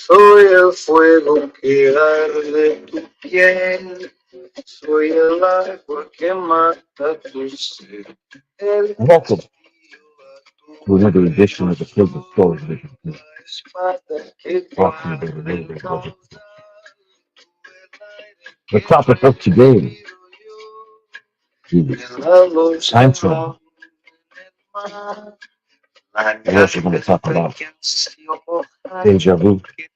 Soy el fuego que arde tu piel, soy el agua que mata tu sed. El Welcome to another edition of the Prison Stories Vision. espada que Brought to you by guarda the el Railroad Budget. caudal, The que topic of today respiro yo, is en la luz time del travel. agua en el mar. La We're also going to talk llanta about que ansió mojar deja vu que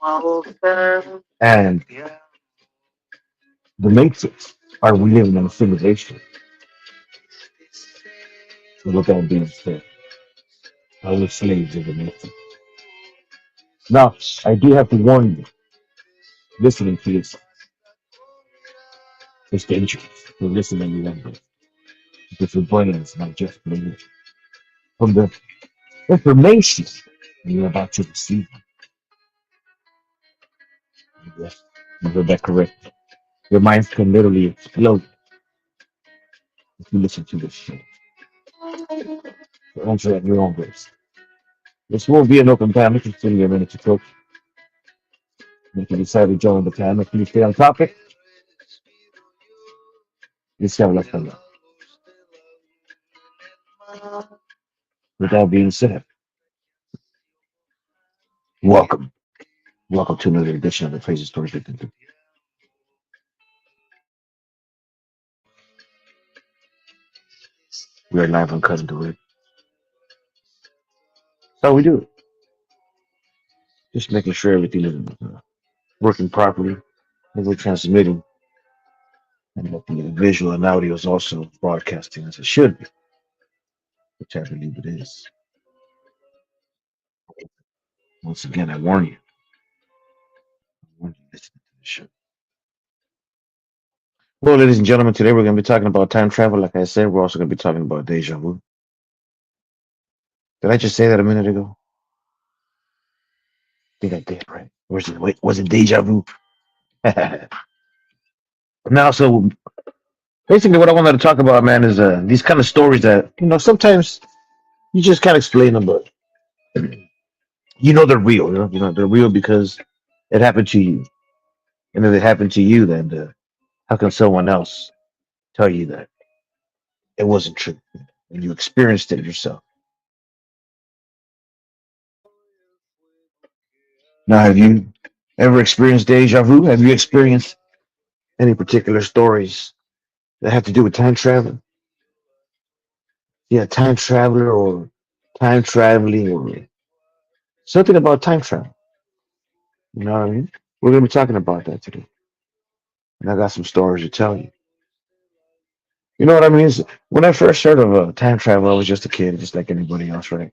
ahogar. and the Matrix. Are we living in a simulation? So with that being said, are we slaves of the Matrix? Now, I do have to warn you, listening to this is dangerous. So listen and remember, because your brain is not just playing from the information you're about to receive. Yes, you heard that correct. Your minds can literally explode if you listen to this show. So answer at your own risk. This won't be an open panel. Consider your minute to cook. If you decide to join the panel, please stay on topic. Let's have a look at that. With that being said, welcome. Welcome to another edition of the Crazy Stories Victim. We are live on Cousin to it. So we do it. Just making sure everything is working properly and we're transmitting and that the visual and audio is also broadcasting as it should be, which I believe it is. Once again, I warn you. I warn you listening to this show. Well, ladies and gentlemen, today we're going to be talking about time travel. Like I said, we're also going to be talking about deja vu. Did I just say that a minute ago? I think I did, right? Where's it? Wait, was it deja vu? Now, so basically, what I wanted to talk about, man, is these kind of stories that sometimes you just can't explain them, but they're real. They're real because it happened to you, and if it happened to you, then how can someone else tell you that it wasn't true and you experienced it yourself? Now, have you ever experienced deja vu? Have you experienced any particular stories that have to do with time travel? Yeah, time traveler or time traveling or something about time travel. You know what I mean? We're gonna be talking about that today, and I got some stories to tell you. You know what I mean? When I first heard of time travel, I was just a kid, just like anybody else, right?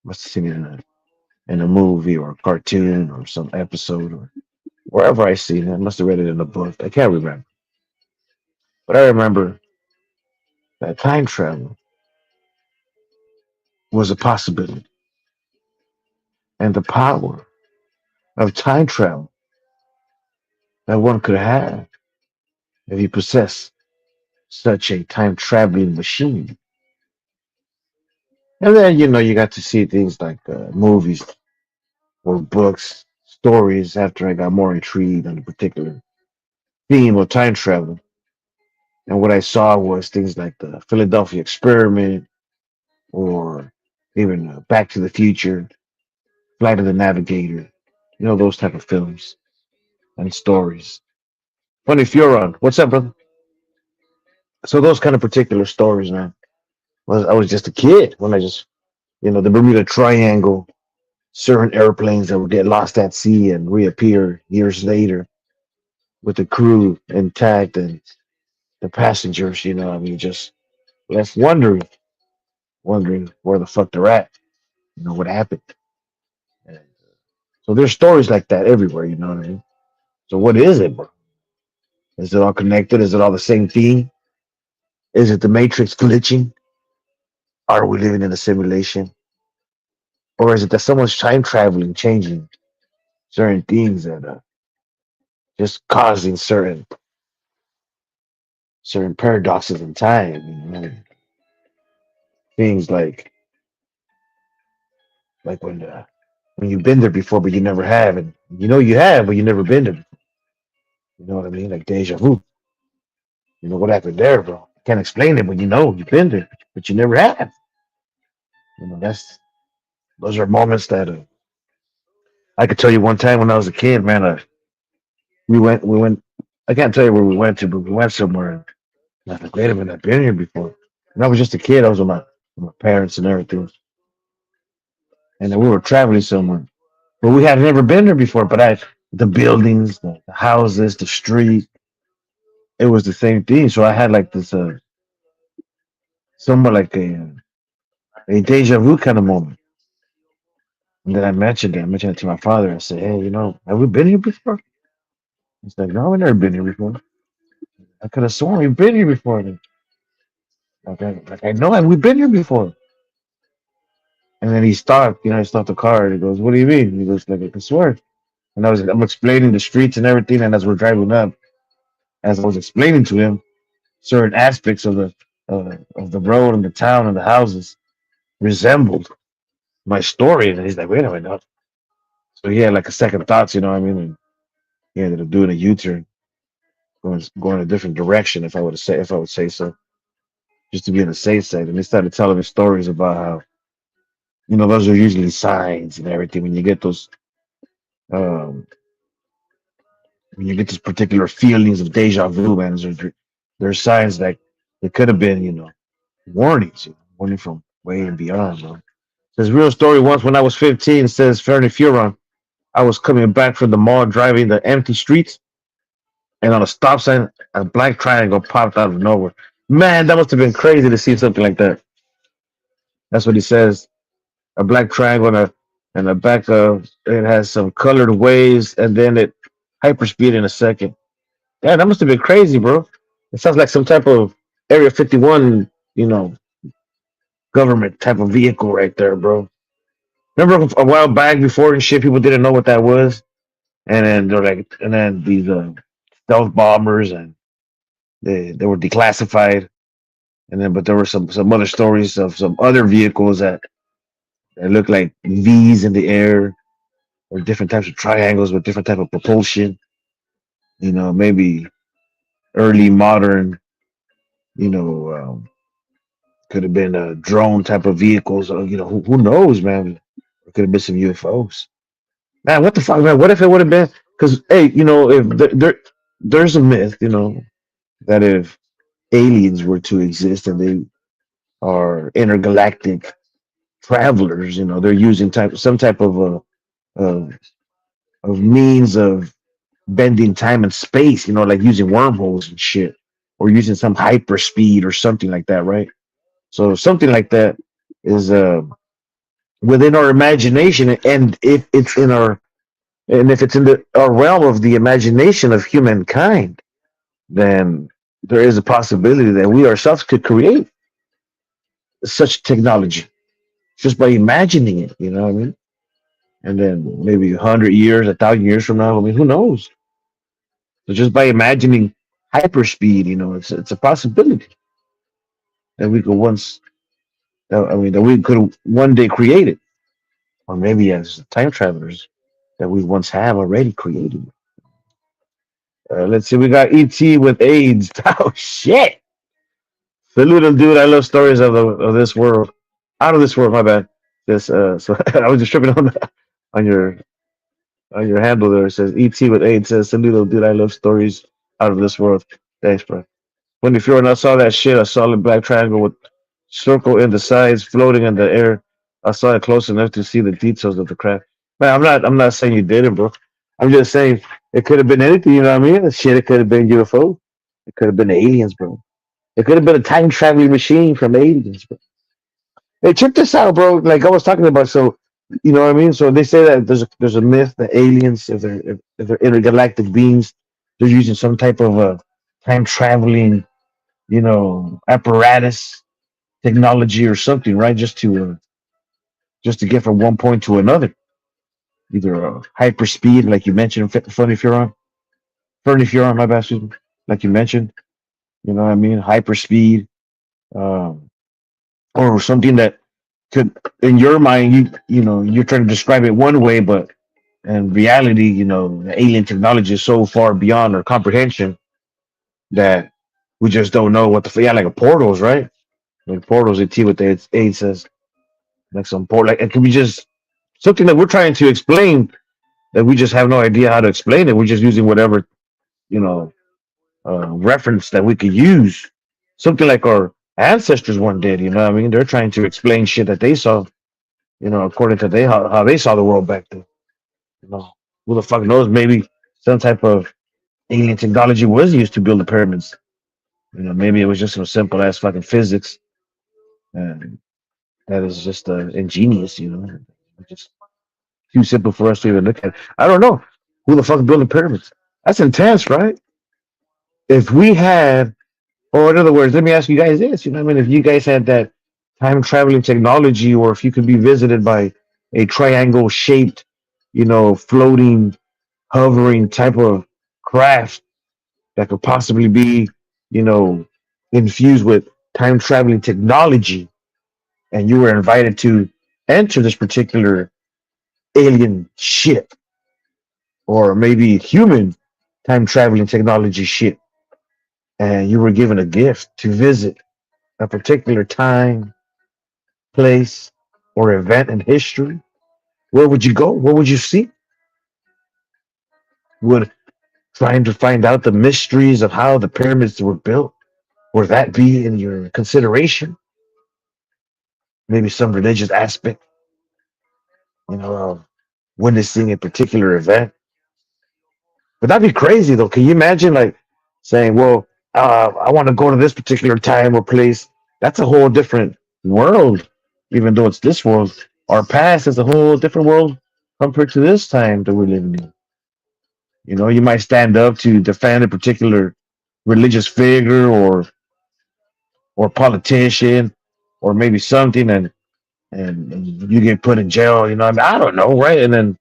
Must have seen it in a movie or a cartoon or some episode or wherever I seen it. I must have read it in a book. I can't remember, but I remember that time travel was a possibility, and the power of time travel that one could have if you possess such a time traveling machine. And then you got to see things like movies or books, stories after I got more intrigued on the particular theme of time travel. And what I saw was things like the Philadelphia Experiment or even Back to the Future, Flight of the Navigator, those type of films and stories. Funny Furon, what's up, brother? So those kind of particular stories, man. I was just a kid when I just, the Bermuda Triangle, certain airplanes that would get lost at sea and reappear years later with the crew intact and the passengers, I mean, just left wondering where the fuck they're at, what happened. And so there's stories like that everywhere, you know what I mean? So what is it, bro? Is it all connected? Is it all the same theme? Is it the Matrix glitching? Are we living in a simulation? Or is it that someone's time traveling, changing certain things that just causing certain paradoxes in time? Things like when when you've been there before, but you never have, and you know you have, but you never been there. You know what I mean? Like deja vu. You know what happened there, bro? Can't explain it, but you know you've been there, but you never have. You know that's those are moments that I could tell you one time when I was a kid, man. We went. I can't tell you where we went to, but we went somewhere. And I was like, wait a minute, I've been here before. And I was just a kid. I was with my parents and everything, and then we were traveling somewhere, but we had never been there before. But the buildings, the houses, the street, it was the same thing. So I had like this, somewhat like a deja vu kind of moment. And then I mentioned it to my father. I said, hey, have we been here before? He's like, no, we've never been here before. I could have sworn we've been here before. Like I know we've been here before. And then he stopped the car and he goes, what do you mean? He goes, like, I can swear. And I'm explaining the streets and everything. And as we're driving up, as I was explaining to him certain aspects of the road and the town and the houses resembled my story. And he's like, wait a minute. No. So he had like a second thoughts, you know what I mean? And he ended up doing a U-turn, going a different direction, if I would say so, just to be on the safe side. And he started telling me stories about how, those are usually signs and everything when you get those um when you get these particular feelings of deja vu, man. There's signs that it could have been, warnings, warning from way and beyond, bro. Says real story. Once when I was 15, says Fernie Furon, I was coming back from the mall driving the empty streets, and on a stop sign, a black triangle popped out of nowhere. Man, that must have been crazy to see something like that. That's what he says. A black triangle and the back of it has some colored waves, and then it hyperspeed in a second. Yeah, that must have been crazy, bro. It sounds like some type of Area 51, government type of vehicle right there, bro. Remember a while back before and shit, people didn't know what that was, and then and then these stealth bombers, and they were declassified, and then but there were some other stories of some other vehicles that looked like V's in the air or different types of triangles with different type of propulsion. Maybe early modern, you know, um, could have been drone type of vehicles. Who knows, man? It could have been some UFOs. Man, what the fuck, man? What if it would have been? Because hey, if there's a myth, that if aliens were to exist and they are intergalactic travelers, they're using some type of of means of bending time and space, like using wormholes and shit, or using some hyper speed or something like that, right? So something like that is within our imagination, and if it's in our realm of the imagination of humankind, then there is a possibility that we ourselves could create such technology just by imagining it. You know what I mean? And then maybe 100 years, 1,000 years from now, I mean, who knows? So just by imagining hyperspeed, it's a possibility that we could that we could one day create it, or maybe as time travelers that we once have already created. Let's see, we got ET with AIDS. Oh shit! Salute, dude. I love stories of this world, out of this world. My bad. This so I was just tripping on your on your handle there. It says ET with AIDS. Says salute, dude. I love stories out of this world. Thanks, bro. When if you're I saw that shit, a solid black triangle with circle in the sides, floating in the air. I saw it close enough to see the details of the craft. Man, I'm not saying you did it, bro. I'm just saying it could have been anything. You know what I mean? Shit, it could have been UFO. It could have been aliens, bro. It could have been a time traveling machine from aliens, bro. Hey, check this out, bro. Like I was talking about, so you know what I mean. So they say that there's a myth that aliens, if they're intergalactic beings, they're using some type of time traveling, apparatus, technology, or something, right? Just to get from one point to another, either hyper speed, like you mentioned, Fernie Furon, my bad, excuse me, like you mentioned, you know what I mean, hyper speed, um, or something that could in your mind you're trying to describe it one way, but in reality, the alien technology is so far beyond our comprehension that we just don't know what the yeah, like a portals, right? Like portals, at what the aid says, like some port, like it could be just something that we're trying to explain that we just have no idea how to explain it. We're just using whatever you know reference that we could use. Something like our ancestors one did. You know what I mean? They're trying to explain shit that they saw. According to how they saw the world back then. You know, who the fuck knows? Maybe some type of alien technology was used to build the pyramids. Maybe it was just some simple ass fucking physics, and that is just ingenious. Just too simple for us to even look at. I don't know who the fuck built the pyramids. That's intense, right? If we had, or in other words, let me ask you guys this. I mean, if you guys had that time traveling technology, or if you could be visited by a triangle shaped, floating, hovering type of craft that could possibly be, you know, infused with time traveling technology, and you were invited to enter this particular alien ship, or maybe human time traveling technology ship, and you were given a gift to visit a particular time, place, or event in history, where would you go? What would you see? Would trying to find out the mysteries of how the pyramids were built, would that be in your consideration? Maybe some religious aspect, of witnessing a particular event. But that'd be crazy, though. Can you imagine, like, saying, "Well, I want to go to this particular time or place"? That's a whole different world, even though it's this world. Our past is a whole different world compared to this time that we're living in. You might stand up to defend a particular religious figure or politician or maybe something, and you get put in jail. I don't know, right? And then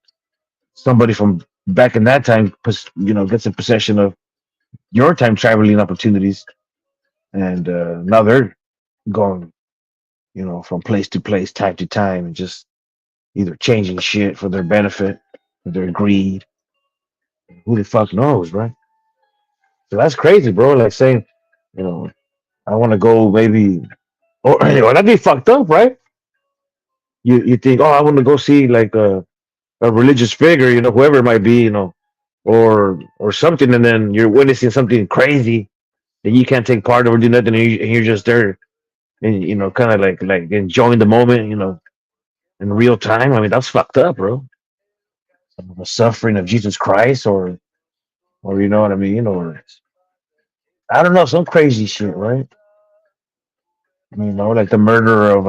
somebody from back in that time, gets in possession of your time traveling opportunities, and now they're going, from place to place, time to time, and just either changing shit for their benefit, for their greed. Who the fuck knows, right? So that's crazy, bro. Like saying, you know, I want to go maybe, or that'd be fucked up, right? You think, oh, I want to go see like a religious figure, whoever it might be, or something, and then you're witnessing something crazy that you can't take part of or do nothing, and you're just there, and kind of like enjoying the moment, in real time. I mean, that's fucked up, bro. The suffering of Jesus Christ, or you know what I mean, or I don't know, some crazy shit, right? Like the murder of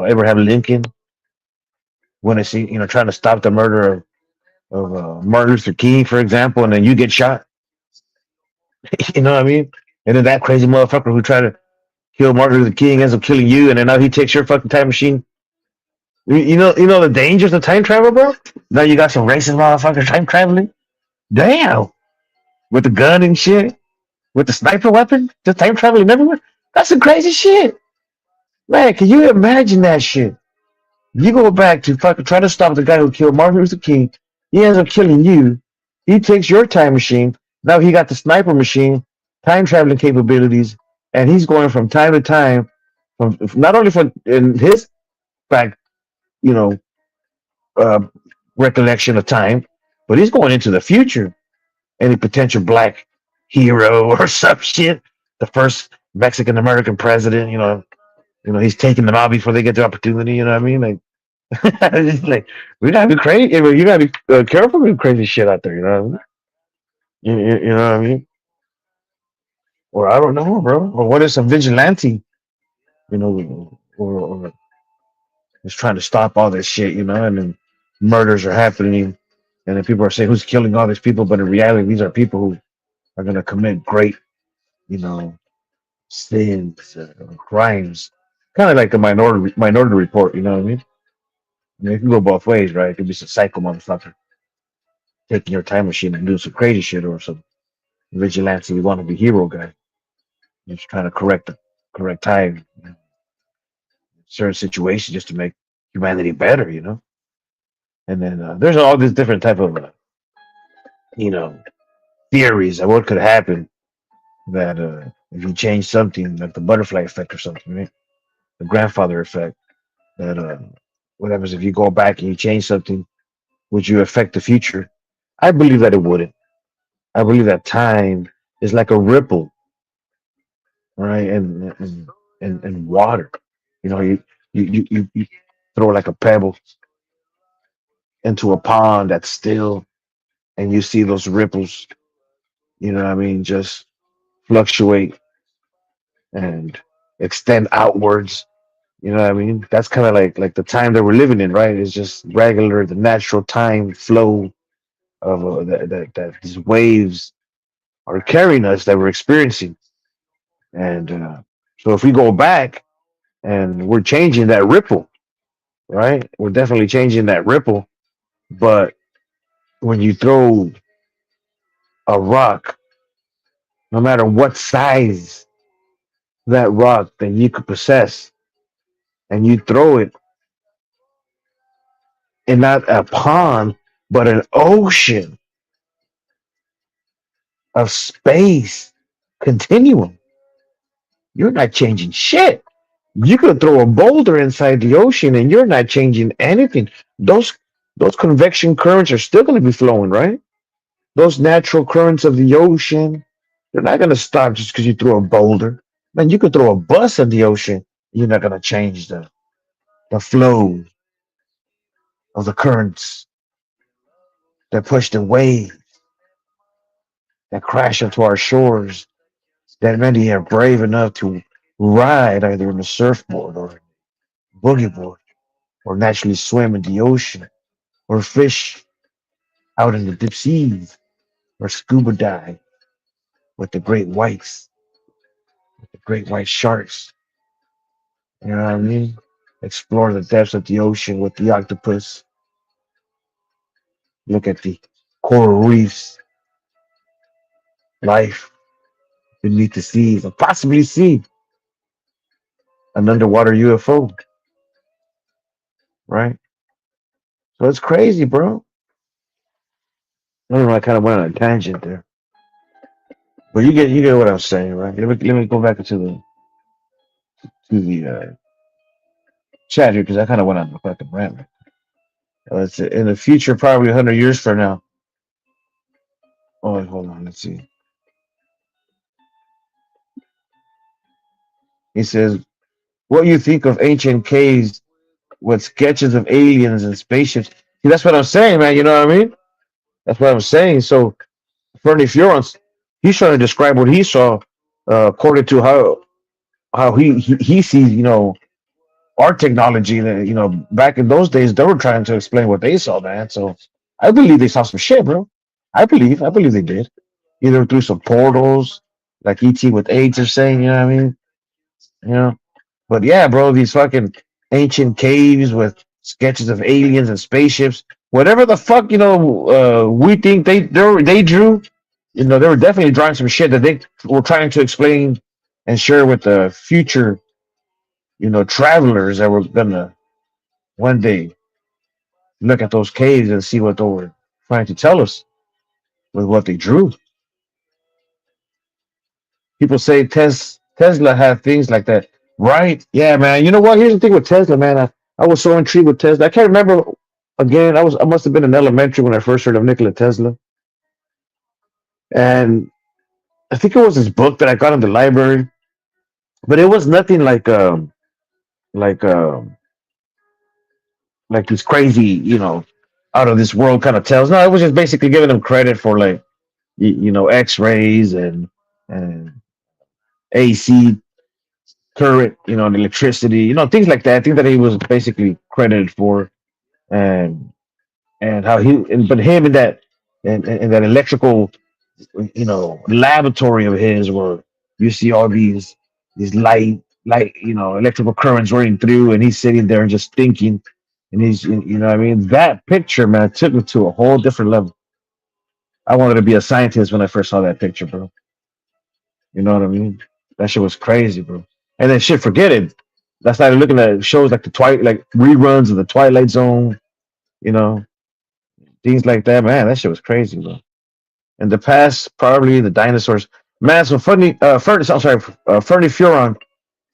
Abraham Lincoln, when I see, trying to stop the murder of Martin Luther King, for example, and then you get shot. You know what I mean? And then that crazy motherfucker who tried to kill Martin Luther King ends up killing you, and then now he takes your fucking time machine. You know the dangers of time travel, bro. Now you got some racist motherfuckers time traveling. Damn, with the gun and shit, with the sniper weapon, just time traveling everywhere. That's some crazy shit, man. Can you imagine that shit? You go back to fucking try to stop the guy who killed Martin Luther King. He ends up killing you. He takes your time machine. Now he got the sniper machine, time traveling capabilities, and he's going from time to time, from not only from in his back, you know, uh, recollection of time, but he's going into the future. Any potential black hero or some shit, the first Mexican American president, he's taking them out before they get the opportunity. You know what I mean? Like, it's like we gotta be crazy. You gotta be careful with crazy shit out there. You know what I mean? You know what I mean? Or I don't know, bro. Or what is a vigilante? Or is trying to stop all this shit. And then murders are happening, and then people are saying who's killing all these people, but in reality, these are people who are gonna commit great, you know, sins, crimes. Kind of like the minority report. You know what I mean? It can go both ways, right? It could be some psycho mother taking your time machine and doing some crazy shit, or some vigilante wannabe hero guy just trying to correct time. certain situations just to make humanity better, you know. And then there's all these different type of you know theories of what could happen that if you change something like the butterfly effect or something, right? The grandfather effect. That what happens if you go back and you change something? Would you affect the future? I believe that it wouldn't. I believe that time is like a ripple, right? And water. You know, you throw like a pebble into a pond that's still, and you see those ripples. You know what I mean? Just fluctuate and extend outwards. You know what I mean? That's kind of like the time that we're living in, right? It's just regular, the natural time flow of that these waves are carrying us that we're experiencing. And so if we go back and we're changing that ripple, right? We're definitely changing that ripple. But when you throw a rock, no matter what size that rock that you could possess, and you throw it in not a pond, but an ocean of space continuum, you're not changing shit. You could throw a boulder inside the ocean and you're not changing anything. Those those convection currents are still going to be flowing, right? Those natural currents of the ocean, they're not going to stop just because you throw a boulder. Man, you could throw a bus in the ocean. You're not going to change the flow of the currents that push the waves that crash into our shores that many are brave enough to ride either in a surfboard or boogie board or naturally swim in the ocean or fish out in the deep seas or scuba dive with the great whites, the great white sharks. You know what I mean? Explore the depths of the ocean with the octopus. Look at the coral reefs, life beneath the seas, and possibly see an underwater UFO, right? So it's crazy, bro. I don't know. I kind of went on a tangent there, but you get what I'm saying, right? Let me go back to the chat here because I kind of went on a fucking rant. Let's see. In the future, probably 100 years from now. Oh, wait, hold on. Let's see. He says, "What you think of ancient caves with sketches of aliens and spaceships?" See, that's what I'm saying, man. You know what I mean? That's what I'm saying. So, Fernie Fiorentz, he's trying to describe what he saw, according to how he sees, our technology. That back in those days, they were trying to explain what they saw, man. So, I believe they saw some shit, bro. I believe they did. Either through some portals, like ET with AIDS are saying. You know what I mean? You know. But yeah, bro, these fucking ancient caves with sketches of aliens and spaceships, whatever the fuck we think they drew, they were definitely drawing some shit that they were trying to explain and share with the future, travelers that were gonna one day look at those caves and see what they were trying to tell us with what they drew. People say Tesla had things like that. Right? Yeah, man. You know what? Here's the thing with Tesla, man. I was so intrigued with Tesla. I can't remember again. I must have been in elementary when I first heard of Nikola Tesla. And I think it was this book that I got in the library. But it was nothing like like these crazy, out of this world kind of tales. No, it was just basically giving him credit for like X-rays and AC current, and electricity, things like that. I think that he was basically credited for, and how but him in that electrical, laboratory of his, where you see all these light, electrical currents running through, and he's sitting there and just thinking, and he's, what I mean, that picture, man, took me to a whole different level. I wanted to be a scientist when I first saw that picture, bro. You know what I mean? That shit was crazy, bro. And then shit, forget it. I started looking at shows like the Twilight, like reruns of the Twilight Zone, you know, things like that. Man, that shit was crazy, bro. In the past, probably the dinosaurs. Man, so funny. I'm sorry, Fernie Furon.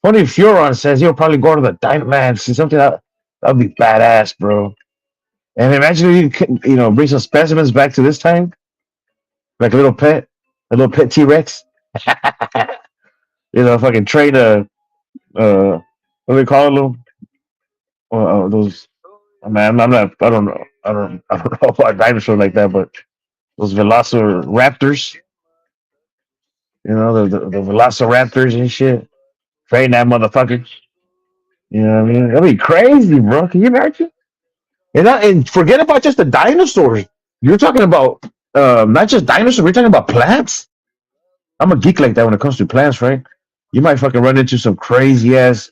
Funny Furon says he'll probably go to the dino. Man, see something that'd be badass, bro. And imagine if you could, bring some specimens back to this time, like a little pet T Rex. Fucking train what do they call them? Those. Man, I'm not. I don't know. I don't know about dinosaurs like that, but those Velociraptors. The Velociraptors and shit. Train that motherfucker. You know what I mean? That'd be crazy, bro. Can you imagine? And forget about just the dinosaurs. You're talking about not just dinosaurs. We're talking about plants. I'm a geek like that when it comes to plants, right? You might fucking run into some crazy ass,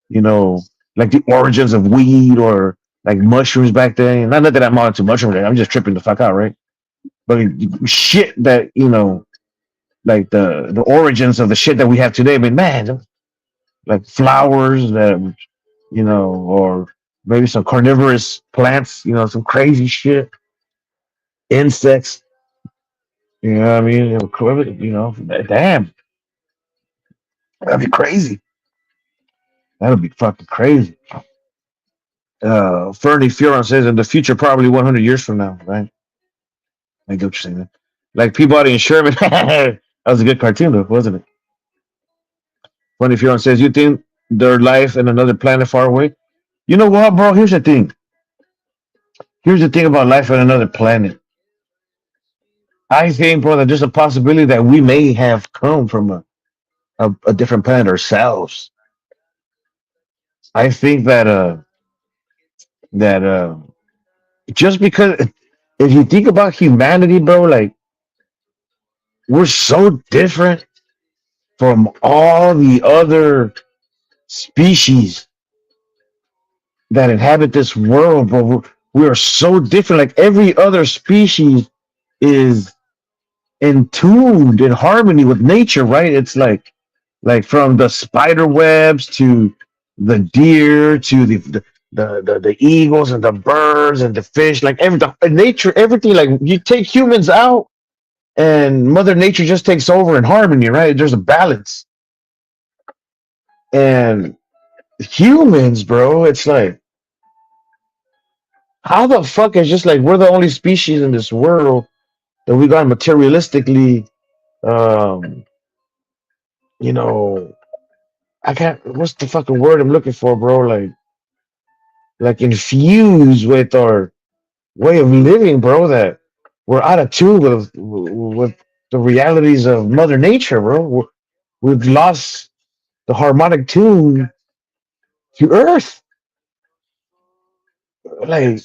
you know, like the origins of weed or like mushrooms back then. Not that I'm on to mushrooms. I'm just tripping the fuck out, right? But shit that like the origins of the shit that we have today. But man, like flowers that or maybe some carnivorous plants, some crazy shit, insects. You know what I mean? Damn, that'd be crazy. That would be fucking crazy. Fernie Furon says in the future, probably 100 years from now, right? I get what you're saying. Man. Like Peabody and Sherman. That was a good cartoon, though, wasn't it? Fernie Furon says, you think their life in another planet far away? You know what, bro? Here's the thing. Here's the thing about life on another planet. I think, bro, that there's a possibility that we may have come from a different planet ourselves. I think that just because if you think about humanity, bro, like we're so different from all the other species that inhabit this world, bro. We are so different. Like every other species is in tuned in harmony with nature, right? It's like from the spider webs to the deer to the eagles and the birds and the fish, like nature, everything. Like you take humans out, and Mother Nature just takes over in harmony, right? There's a balance, and humans, bro, it's like how the fuck is just like we're the only species in this world that we got materialistically, um, you know, I can't. What's the fucking word I'm looking for, bro? Like infused with our way of living, bro. That we're out of tune with the realities of Mother Nature, bro. We've lost the harmonic tune to Earth. Like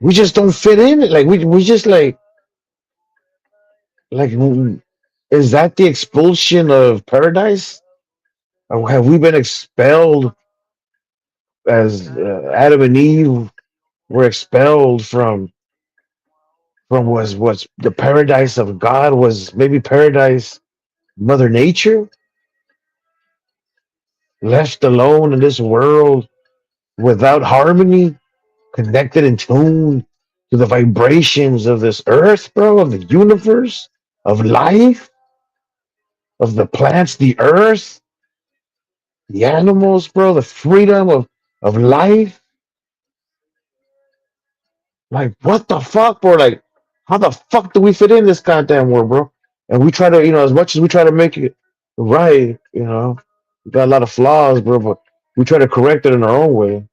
we just don't fit in. Like we just like is that the expulsion of paradise? Or have we been expelled as Adam and Eve were expelled from was the paradise of God, was maybe paradise Mother Nature, left alone in this world without harmony, connected in tune to the vibrations of this earth, bro, of the universe, of life, of the plants, the earth, the animals, bro, the freedom of life. Like, what the fuck, bro? Like, how the fuck do we fit in this goddamn world, bro? And we try to, as much as we try to make it right, we got a lot of flaws, bro, but we try to correct it in our own way.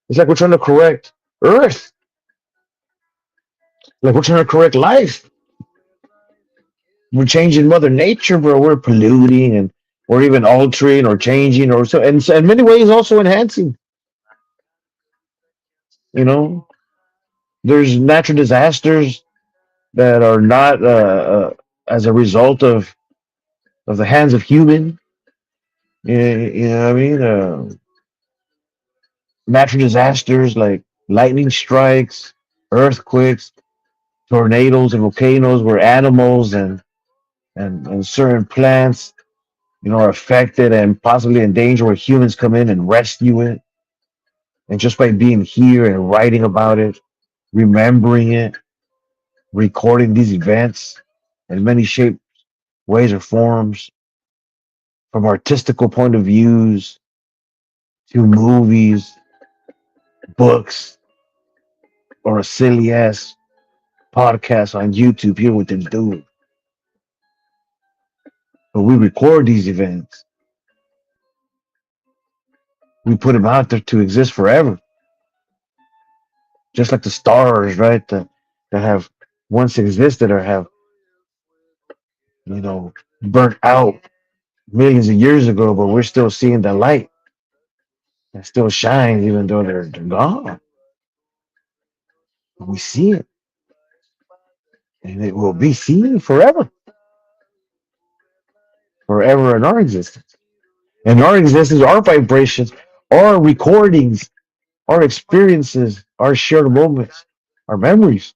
It's like we're trying to correct Earth, like we're trying to correct life. We're changing Mother Nature, bro. We're polluting and we're even altering or changing or so, and so in many ways also enhancing. You know, there's natural disasters that are not as a result of the hands of human. You know what I mean? Natural disasters like lightning strikes, earthquakes, tornadoes, and volcanoes, where animals and certain plants. are affected and possibly in danger where humans come in and rescue it. And just by being here and writing about it, remembering it, recording these events in many shapes, ways, or forms, from artistical point of views to movies, books, or a silly ass podcast on YouTube here with this dude. But we record these events. We put them out there to exist forever. Just like the stars, right? That have once existed or have, burnt out millions of years ago, but we're still seeing the light that still shines even though they're gone. We see it. And it will be seen forever. Forever in our existence. And our existence, our vibrations, our recordings, our experiences, our shared moments, our memories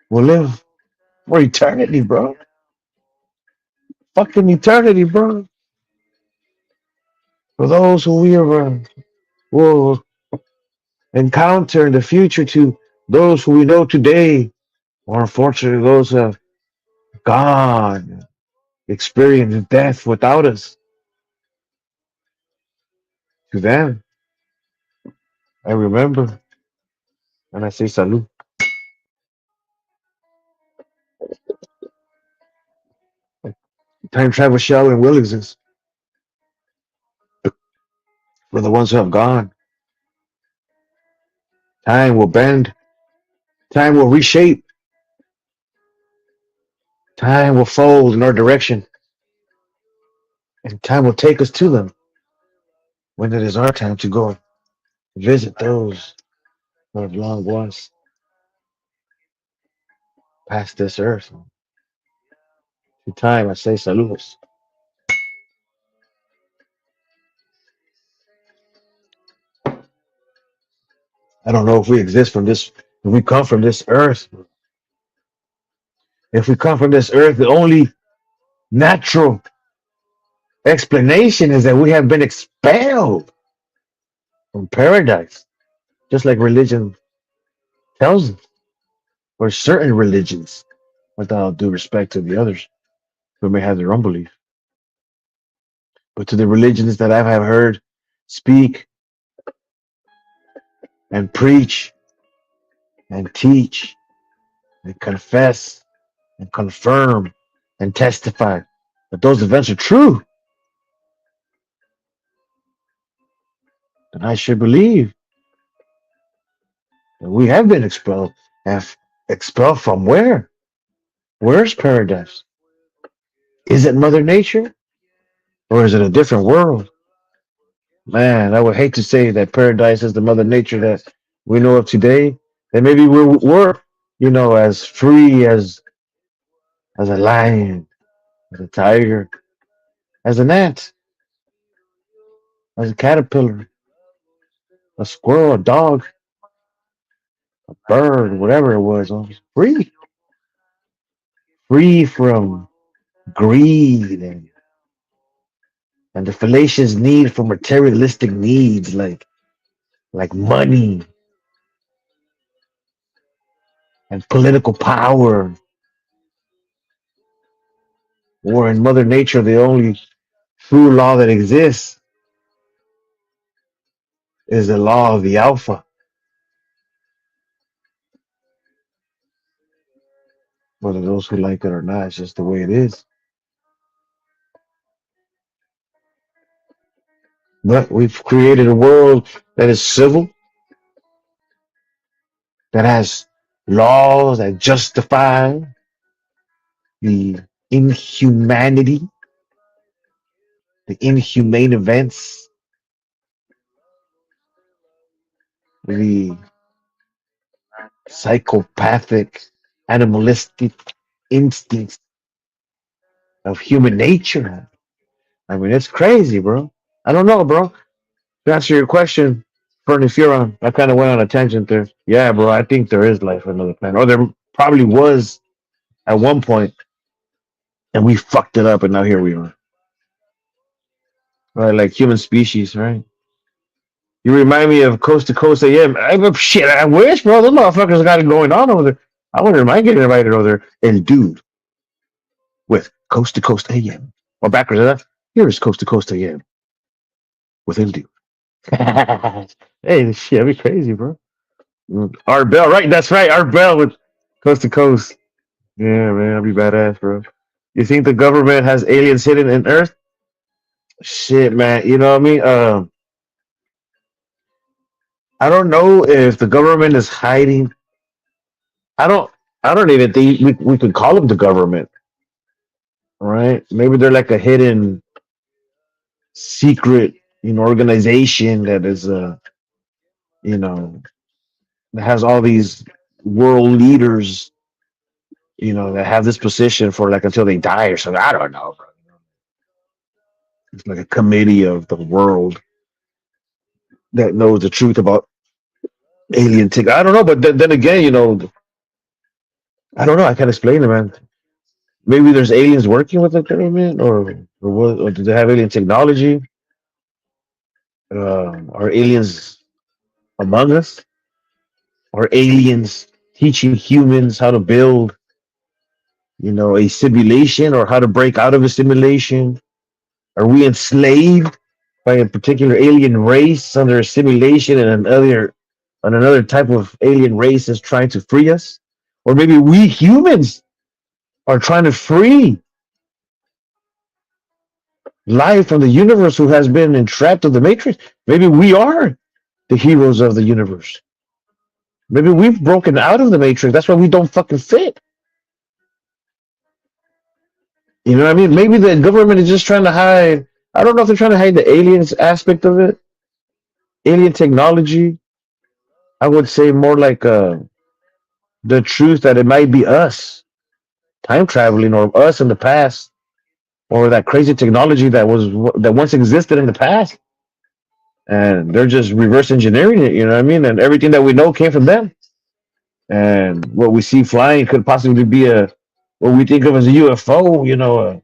will live for eternity, bro. Fucking eternity, bro. For those who we will encounter in the future, to those who we know today, or unfortunately those who have gone, experienced death without us, to them, I remember and I say salute. Time travel shall and will exist for the ones who have gone. Time will bend, time will reshape, time will fold in our direction, and time will take us to them when it is our time to go visit those who have long once passed this earth. To time, I say saludos. I don't know if we exist from this, if we come from this earth. If we come from this earth, the only natural explanation is that we have been expelled from paradise, just like religion tells us, or certain religions, with all due respect to the others who may have their own belief. But to the religions that I have heard speak and preach and teach and confess and confirm and testify that those events are true, then I should believe that we have been expelled. And expelled from where? Where's paradise? Is it Mother Nature or is it a different world? Man, I would hate to say that paradise is the Mother Nature that we know of today. That maybe we're as free as a lion, as a tiger, as an ant, as a caterpillar, a squirrel, a dog, bird, whatever it was. I was free from greed and the fallacious need for materialistic needs like money and political power. Or in Mother Nature, the only true law that exists is the law of the alpha, whether those who like it or not. It's just the way it is. But we've created a world that is civil, that has laws that justify the inhumanity, the inhumane events, the psychopathic, animalistic instincts of human nature. I mean, it's crazy, bro. I don't know, bro. To answer your question, Fernie Furon, I kind of went on a tangent there. Yeah, bro, I think there is life on another planet. Or there probably was at one point. and we fucked it up, and now here we are, right? Like human species, right? You remind me of Coast to Coast AM. Shit, I wish, bro. Those motherfuckers got it going on over there. I wonder, am I getting invited over there? And dude, with Coast to Coast AM, or backwards of that, here is Coast to Coast AM with El Dude. Hey, shit, that'd be crazy, bro. Art Bell, right? That's right, Art Bell with Coast to Coast. Yeah, man, that'd be badass, bro. You think the government has aliens hidden in Earth? Shit, man. You know what I mean? I don't know if the government is hiding. I don't. I don't even think we could call them the government, right? Maybe they're like a hidden secret, organization that is, you know, that has all these world leaders, that have this position for like until they die or something. I don't know, bro. It's like a committee of the world that knows the truth about alien tech. I don't know, but then again, I don't know. I can't explain it, man. Maybe there's aliens working with the government, or what? Or do they have alien technology? Are aliens among us? Are aliens teaching humans how to build, a simulation or how to break out of a simulation? Are we enslaved by a particular alien race under a simulation, and another type of alien race is trying to free us? Or maybe we humans are trying to free life from the universe who has been entrapped in the matrix. Maybe we are the heroes of the universe. Maybe we've broken out of the matrix. That's why we don't fucking fit. You know what I mean? Maybe the government is just trying to hide. I don't know if they're trying to hide the aliens aspect of it, alien technology. I would say more like the truth that it might be us time traveling, or us in the past, or that crazy technology that once existed in the past, and they're just reverse engineering it. You know what I mean? And everything that we know came from them. And what we see flying could possibly be what we think of as a UFO.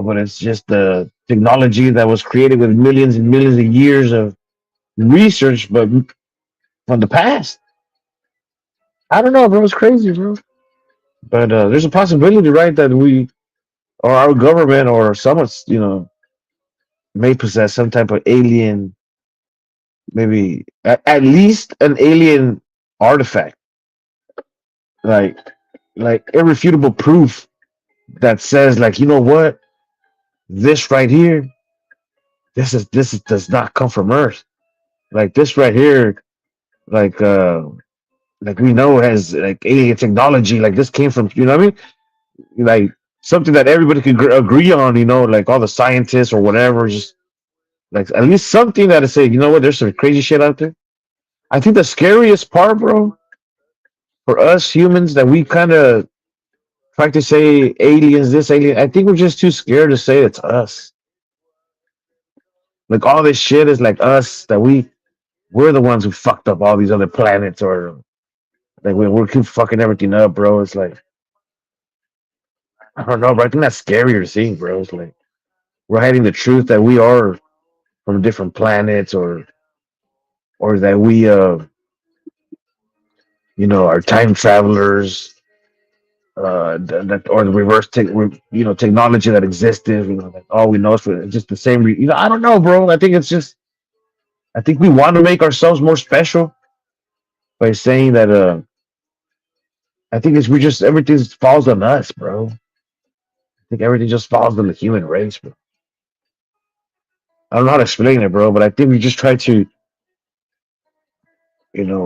But it's just the technology that was created with millions and millions of years of research, but from the past. I don't know, bro. It's crazy, bro. But there's a possibility, right, that we or our government or someone, may possess some type of alien, maybe at least an alien artifact, like irrefutable proof that says, like, you know what, this right here, does not come from Earth. Like this right here, like we know has like alien technology. Like this came from, you know what I mean? Like something that everybody could agree on. Like all the scientists or whatever, just like at least something that is say, you know what, there's some crazy shit out there. I think the scariest part, bro, for us humans, that we kind of try to say aliens, this alien. I think we're just too scared to say it's us. Like all this shit is like us, that we're the ones who fucked up all these other planets, or like we're keep fucking everything up, bro. It's like I don't know, bro. I think that's scarier to see, bro. It's like we're hiding the truth that we are from different planets, or that we are time travelers, that or the technology that existed, that all we know is for just the same I don't know, bro. I think we want to make ourselves more special by saying that I think it's we just everything falls on us, bro. I think everything just falls on the human race, bro. I don't know how to explain it, bro, but I think we just try to,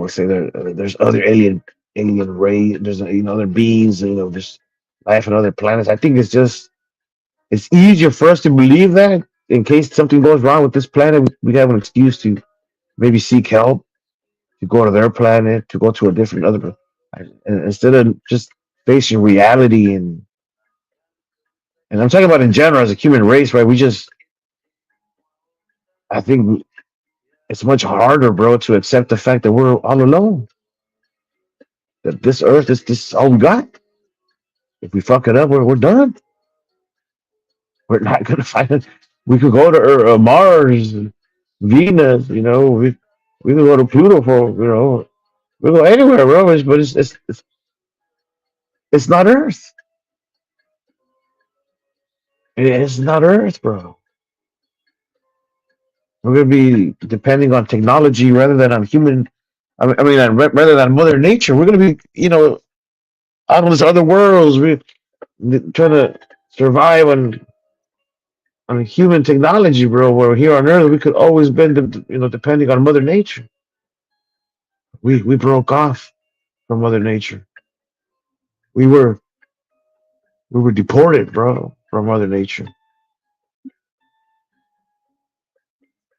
say there's other alien race, there's other beings, there's life on other planets. I think it's easier for us to believe that in case something goes wrong with this planet, we have an excuse to maybe seek help, to go to their planet, to go to a different other, instead of just facing reality. And I'm talking about in general as a human race, right? I think it's much harder, bro, to accept the fact that we're all alone. That this Earth is all we got. If we fuck it up, we're done. We're not gonna find it. We could go to Mars, Venus. We could go to Pluto for we go anywhere, bro. But it's not Earth. It's not Earth, bro. We're gonna be depending on technology rather than on human. Rather than Mother Nature. We're gonna be, out on these other worlds. We're trying to survive on human technology, bro. Where here on Earth we could always bend, depending on Mother Nature. We broke off from Mother Nature. We were we were deported, bro, from Mother Nature.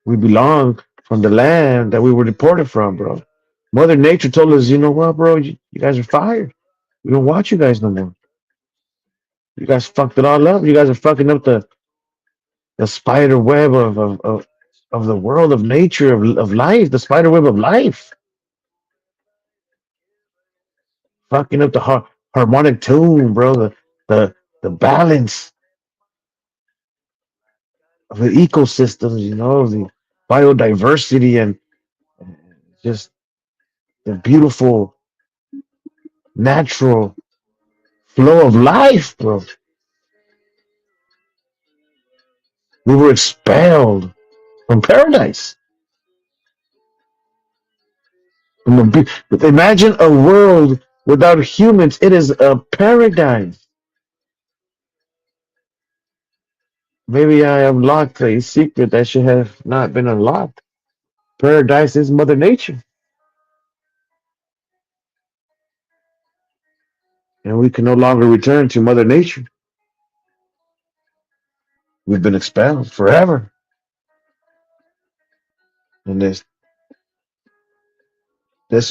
We belong from the land that we were deported from, bro. Mother Nature told us, you know what, bro? You guys are fired. We don't want you guys no more. You guys fucked it all up. You guys are fucking up the spider web of the world of nature of life, the spider web of life, fucking up the harmonic tune, bro, the balance of the ecosystems, the biodiversity and just the beautiful natural flow of life, bro. We were expelled from paradise. But imagine a world without humans. It is a paradise. Maybe I unlocked a secret that should have not been unlocked. Paradise is Mother Nature, and we can no longer return to Mother Nature. We've been expelled forever. And this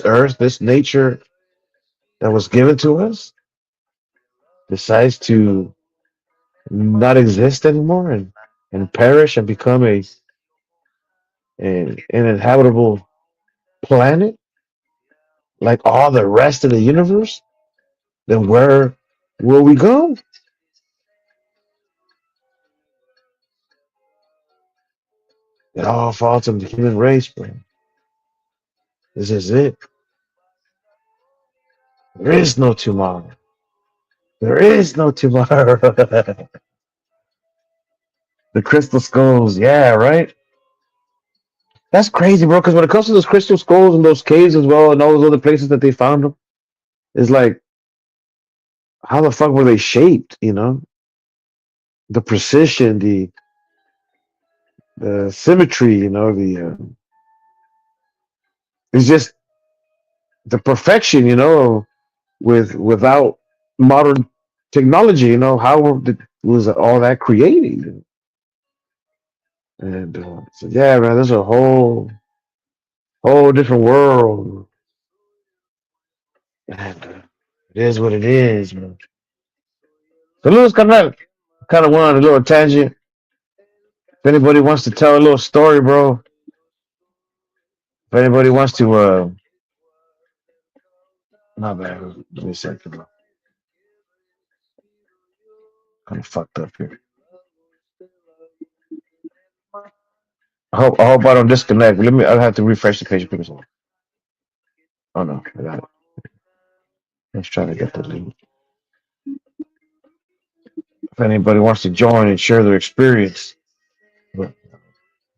earth, this nature that was given to us, decides to not exist anymore and perish and become an inhabitable planet like all the rest of the universe, then where will we go? It all falls on the human race, bro. This is it. There is no tomorrow. There is no tomorrow. The crystal skulls, yeah, right? That's crazy, bro. Because when it comes to those crystal skulls and those caves as well, and all those other places that they found them, it's like, how the fuck were they shaped? The precision, the symmetry. It's just the perfection. Without modern technology. Was all that created? And so yeah, man, there's a whole different world, and it is what it is, man. So Louis kind of went on a little tangent. If anybody wants to tell a little story, bro, if anybody wants to, not bad. Give me a second, bro. Kind of fucked up here. I hope I don't disconnect. I'll have to refresh the page because oh no, I got it. Let's try to get the link. If anybody wants to join and share their experience, but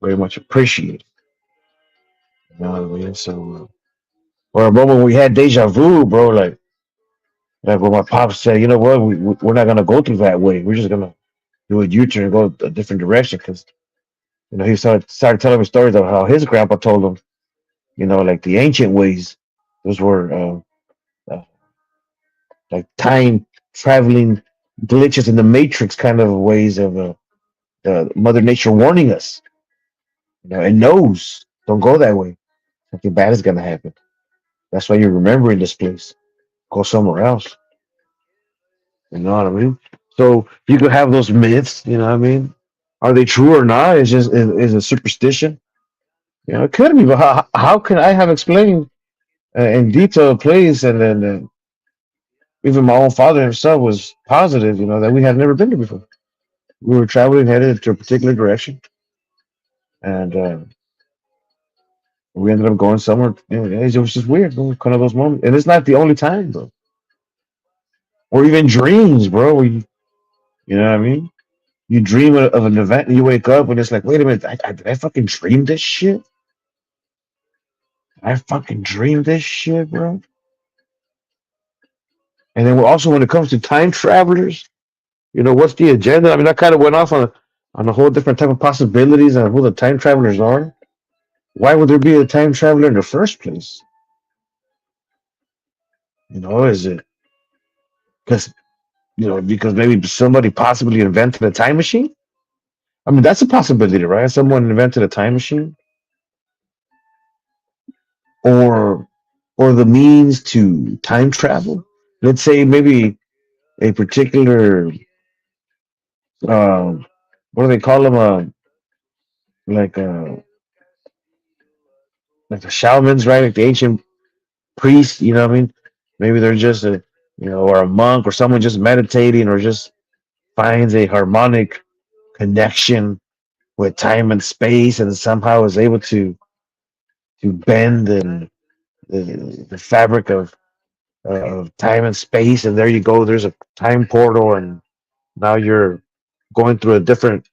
very much appreciate it. You know what I mean? So, or a moment we had deja vu, bro. Like when my pops said, you know what, we're not gonna go through that way. We're just gonna do a U-turn and go a different direction because he started telling me stories of how his grandpa told him, like the ancient ways. Those were uh, like time traveling glitches in the matrix kind of ways of Mother Nature warning us. It knows don't go that way. Something bad is gonna happen. That's why you're remembering this place. Go somewhere else. You know what I mean? So you could have those myths. You know what I mean? Are they true or not? It's just is a superstition. It could be, but how can I have explained in detail a place and then even my own father himself was positive, that we had never been there before. We were traveling headed to a particular direction, and we ended up going somewhere. It was just weird, bro. Kind of those moments, and it's not the only time, bro. Or even dreams, bro. Where you know what I mean? You dream of an event, and you wake up, and it's like, wait a minute, did I fucking dream this shit? I fucking dreamed this shit, bro. And then also when it comes to time travelers, what's the agenda? I mean, I kind of went off on a whole different type of possibilities on who the time travelers are. Why would there be a time traveler in the first place? Is it because because maybe somebody possibly invented a time machine? I mean, that's a possibility, right? Someone invented a time machine, or the means to time travel. Let's say maybe a particular what do they call them? Like like the shamans, right? Like the ancient priests. You know what I mean? Maybe they're just or a monk or someone just meditating or just finds a harmonic connection with time and space and somehow is able to bend and the fabric of time and space, and there you go, there's a time portal, and now you're going through a different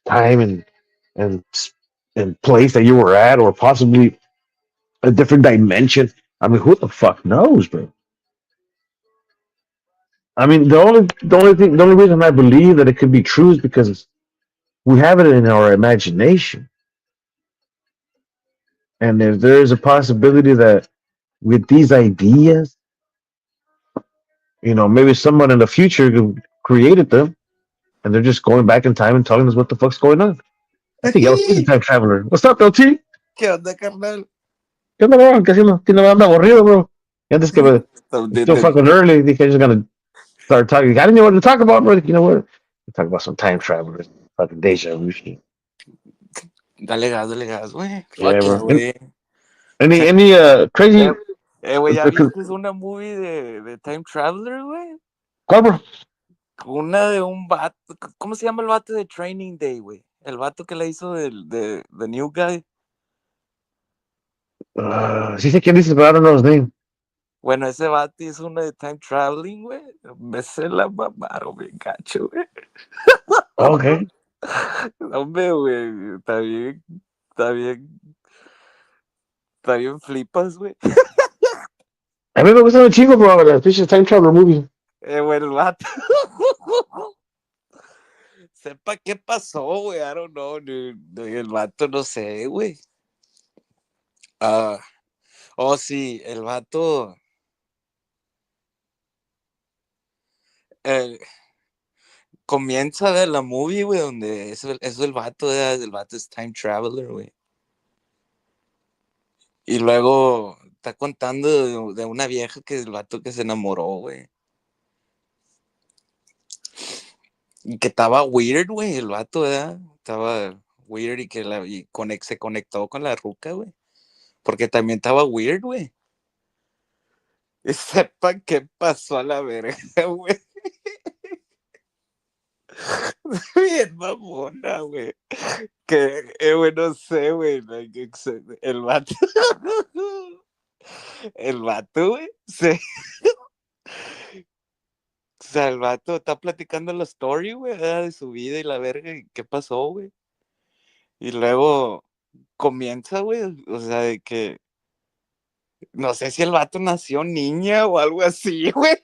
time and and place that you were at, or possibly a different dimension. I mean, who the fuck knows, bro? I mean, the only reason I believe that it could be true is because we have it in our imagination. And if there is a possibility that with these ideas, maybe someone in the future created them, and they're just going back in time and telling us what the fuck's going on. I think LT's a time traveler. What's up, LT? ¿Qué onda, carnal? ¿Qué onda, bro? ¿Qué haciendo? ¿Qué no anda aburrido, bro? Y antes que it's De- still de- fucking early, think I just gonna start talking. I didn't know what to talk about, bro. You know what? We talk about some time travelers, fucking deja vu shit. dale gas, güey. Fuck Yeah, yeah, bro. güey. Check. Any crazy? Güey, ¿ya viste una movie de Time Traveler, güey? ¿Cuál, bro? Una de un vato. ¿Cómo se llama el vato de Training Day, güey? El vato que la hizo de The New Guy. Sí sé quién dices, but I don't know his name. Bueno, ese vato hizo una de Time Traveling, güey. Me se la mamaron bien gacho, güey. Okay. Hombre, güey. Está bien, está bien flipas, güey. A mí me gustan un chingo, bro, las pinches time traveler movies. Güey, el vato. Sepa qué pasó, güey. I don't know, dude. El vato, no sé, güey. Oh, sí, el vato. eh, Comienza de la movie, güey, donde es el vato, el vato es time traveler, güey. Y luego está contando de una vieja que el vato que se enamoró, güey. Y que estaba weird, güey, el vato, ¿verdad? Estaba weird y que se conectó con la ruca, güey. Porque también estaba weird, güey. Y sepa qué pasó a la verga, güey. Bien mamona, güey. Que, güey, no sé, güey. El vato. El vato, güey. O sea, el vato está platicando la story, güey, de su vida y la verga. ¿Y qué pasó, güey? Y luego comienza, güey. O sea, de que. No sé si el vato nació niña o algo así, güey.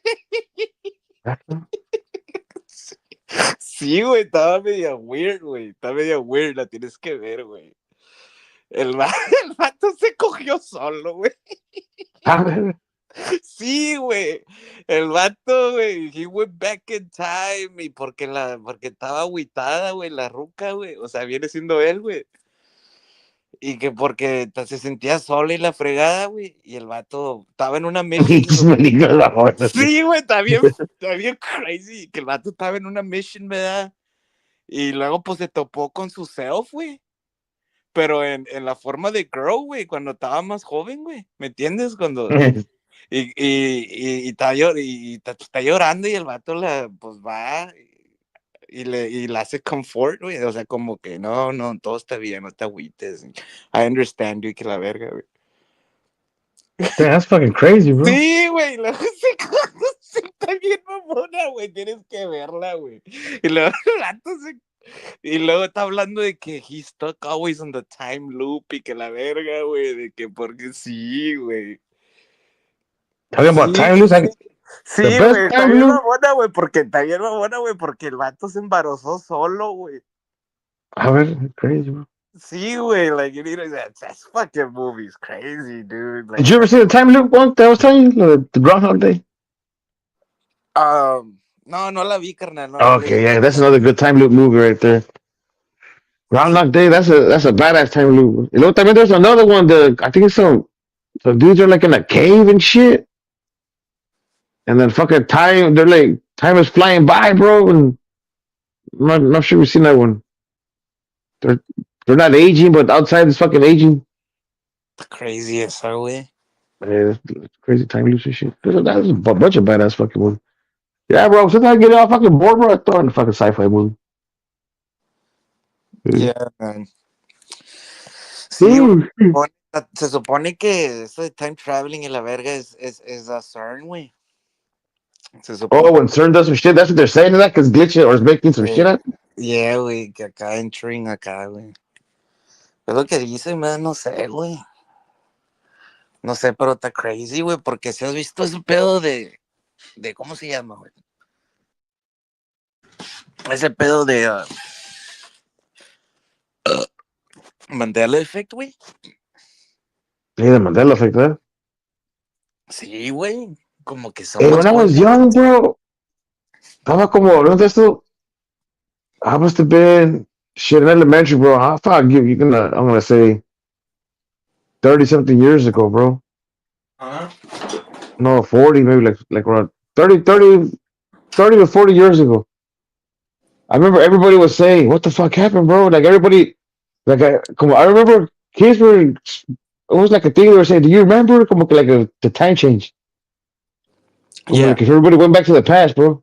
Sí, güey, estaba media weird, güey. Está media weird, la tienes que ver, güey. El vato se cogió solo, güey. Sí, güey. El vato, güey. He went back in time. Y porque estaba agüitada, güey, la ruca, güey. O sea, viene siendo él, güey. Y que porque se sentía sola y la fregada, güey. Y el vato estaba en una mission. Sí, güey, está bien crazy. Que el vato estaba en una mission, ¿verdad? Y luego, pues, se topó con su self, güey. Pero en la forma de girl, güey, cuando estaba más joven, güey. ¿Me entiendes? y está llorando y el vato pues va y la hace comfort, güey. O sea, como que no, todo está bien, no te agüites. I understand you, que la verga, güey. Damn, that's fucking crazy, bro. Sí, güey, luego se está bien mamona, güey, tienes que verla, güey. Y luego el vato y luego está hablando de que he's stuck always on the time loop y que la verga, güey, de que porque sí, güey. Talking about Sí, time loops, like the sí, best güey, está time bien loop. mamona, güey, porque el vato se embarazó solo, güey. A ver, crazy, bro. Sí, güey, like, you know, that's fucking movie's crazy, dude. Did Like, you ever see the time loop one that I was telling you? The Groundhog Day? no la vi, carnal, no la Okay, vi. yeah, that's another good time loop movie right there. Groundhog Day, that's a badass time loop. You know, también there's another one. I think it's some dudes are like in a cave and shit, and then fucking time. They're like time is flying by, bro. And I'm not sure we've seen that one. They're they're not aging, but outside is fucking aging. Crazy esa, güey. Yeah, that's crazy time loops and shit. There's a bunch of badass fucking ones. Yeah, bro. Sometimes I get all fucking bored, bro. I throw in a fucking sci-fi movie. Yeah. Yeah, man. Sí, güey. Ooh. Se supone que eso de time traveling y la verga es a CERN, güey. Se supone. Oh, when CERN does some shit, that's what they're saying to that because glitching or is making some shit up. Yeah, güey, que acá entering acá, güey. Es lo que dice, man, no sé, güey. No sé, pero está crazy, güey, porque si has visto ese pedo de ¿cómo se llama, güey? Ese pedo de Mandela Effect, güey. Yeah, the Mandela effect, huh? Sí, güey. Como que Hey, somos when I going was back in young, time. bro, estaba como, ¿no? Esto, I must have been shit in elementary, bro. I thought I'm gonna say 30 something years ago, bro. Ajá. No, 40, maybe like around 30 to 40 years ago. I remember everybody was saying, "What the fuck happened, bro?" Like everybody, I remember kids were. It was like a thing they were saying. Do you remember? Como que like the time change. Como Yeah. like if everybody went back to the past, bro.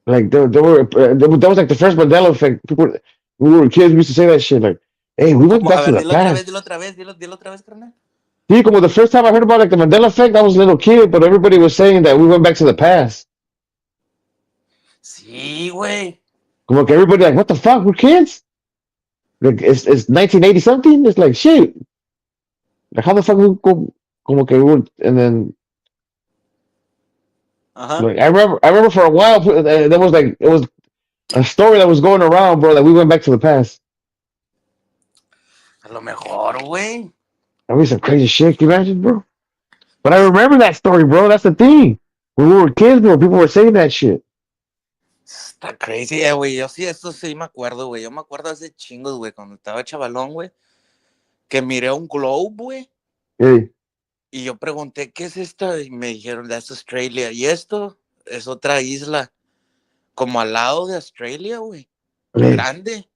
Like that was like the first Mandela effect. People, we were kids, we used to say that shit. Like, hey, we went Como, a back to ver, the past. dilo otra vez, carnal. See, como the first time I heard about like the Mandela effect, I was a little kid, but everybody was saying that we went back to the past. Sí, güey. Como que everybody like, what the fuck? We're kids. Like it's 1980 something. It's like shit. Like how the fuck we go? Como que we were, and then Ajá. like I remember for a while there was like it was a story that was going around, bro, that we went back to the past. A lo mejor, güey. I mean, some crazy shit. Can you imagine, bro? But I remember that story, bro. That's the thing. When we were kids, bro, people were saying that shit. Está crazy, güey. Yo sí, esto sí me acuerdo, güey. Yo me acuerdo hace chingos, güey, cuando estaba chavalón, güey, que miré un globe, güey. Hey, Y yo pregunté, ¿qué es esto? Y me dijeron, that's Australia. Y esto es otra isla, como al lado de Australia, güey. hey. Grande.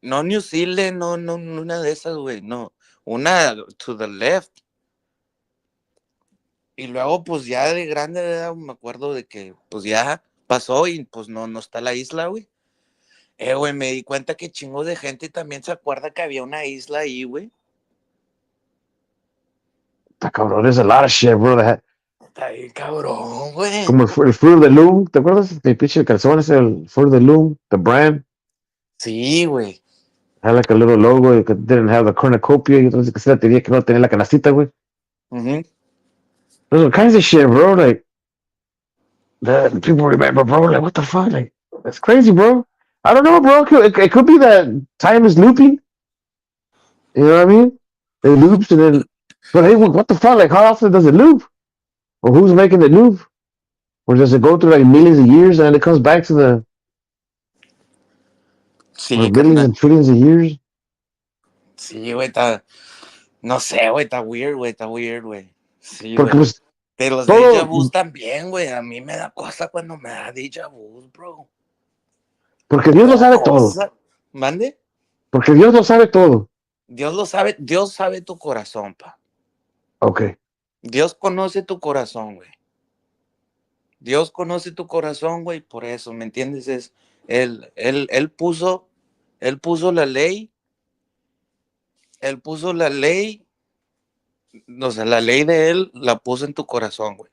No New Zealand, no, una de esas, güey. No. Una to the left. Y luego, pues ya de grande, ¿verdad? Me acuerdo de que, pues ya pasó y pues no está la isla, güey. Güey, me di cuenta que chingo de gente también se acuerda que había una isla ahí, güey. Cabrón, there's a lot of shit, bro. Está bien cabrón, güey. Como el Fruit of the Loom. ¿Te acuerdas? El pinche calzón ese, el Fruit of the Loom, the brand. Sí, güey. Had like a little logo that didn't have the cornucopia. Y entonces que se la tenía que no tenía la canastita, güey. Uh-huh. There's all kinds of shit, bro. Like, that people remember, bro. Like, what the fuck? Like, that's crazy, bro. I don't know, bro. It could be that time is looping. You know what I mean? It loops and then, but hey, what the fuck? Like, how often does it loop? Or who's making it loop? Or does it go through like millions of years and then it comes back to or Sí, billions carnal. and trillions of years? Sí, güey, está. No sé, güey, está weird, güey, está weird, güey. Sí, Porque güey. pues De los déjà todo, vus también, güey. A mí me da cosa cuando me da déjà vus, bro. porque Dios Me lo da sabe todo. cosa. ¿Mande? Porque Dios lo sabe todo. Dios sabe tu corazón, pa. Okay. Dios conoce tu corazón, güey. Dios conoce tu corazón, güey, por eso, ¿me entiendes? Él puso la ley, él puso la ley, o sea, la ley de él la puso en tu corazón, güey.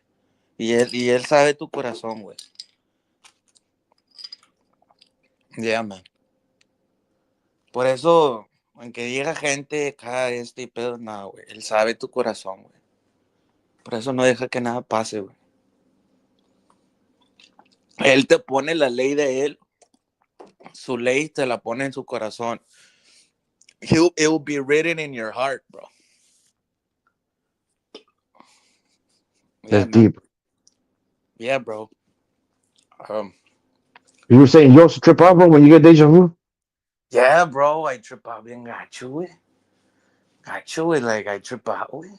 Y él sabe tu corazón, güey. Yeah, man. Por eso, aunque llega gente, cada y pedo, nada, güey. Él sabe tu corazón, güey. Por eso no deja que nada pase, güey. Él te pone la ley de él, su ley te la pone en su corazón. It will be written in your heart, bro. Yeah, That's man. deep. Yeah, bro. Um, You were saying you also trip out, bro, when you get deja vu? yeah, bro. I trip out bien gacho, güey. Gacho, güey. Like, I trip out, güey.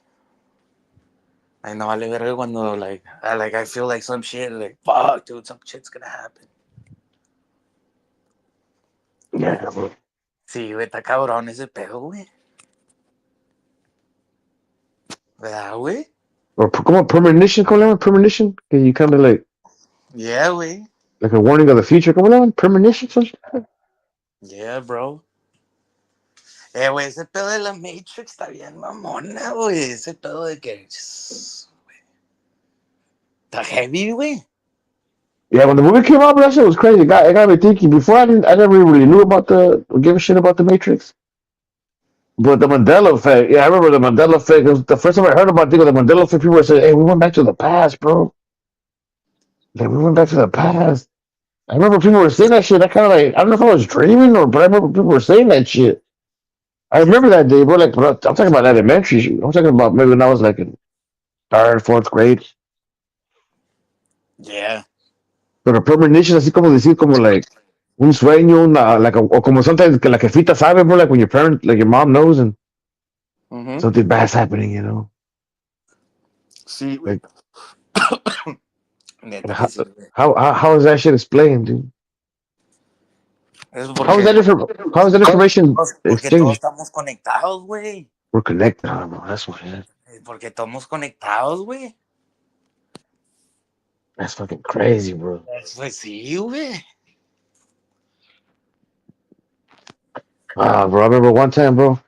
I know, vale verga cuando, I feel like some shit, like, fuck, dude, some shit's gonna happen. Yeah, bro. Sí, güey, está cabrón ese pedo, güey. ¿Verdad, güey? Or come on, premonition, come on, premonition? Can you kind of Yeah, güey. like a warning of the future? Come on, premonition, some shit? Yeah, bro. Güey, ese pedo de la Matrix está bien mamona, güey. Ese pedo de que... Está heavy, güey. Yeah, when the movie came out, bro, that shit was crazy. It got me thinking. Before I never really knew about or give a shit about the Matrix. But the Mandela effect, yeah, I remember the Mandela effect. It was the first time I heard about the Mandela effect. People were saying, "Hey, we went back to the past, bro. Like we went back to the past." I remember people were saying that shit. I kind of like, I don't know if I was dreaming but I remember people were saying that shit. I remember that day, bro. Like, bro, I'm talking about elementary. I'm talking about maybe when I was like in third, fourth grade. Yeah. Pero premonition, así como decir, como like un sueño, o como sometimes que la jefita sabe, bro, like when your parent, like your mom knows and Uh-huh. something bad's happening, you know? Sí, güey. Like, Neta que how, sí, güey. how is that shit explained, dude? Es How is porque, that how is that information porque todos exchanged? estamos conectados, güey. We're connected, bro. That's what it is. Porque estamos conectados, güey. That's fucking crazy, bro. Pues sí, güey. Bro, I remember one time, bro.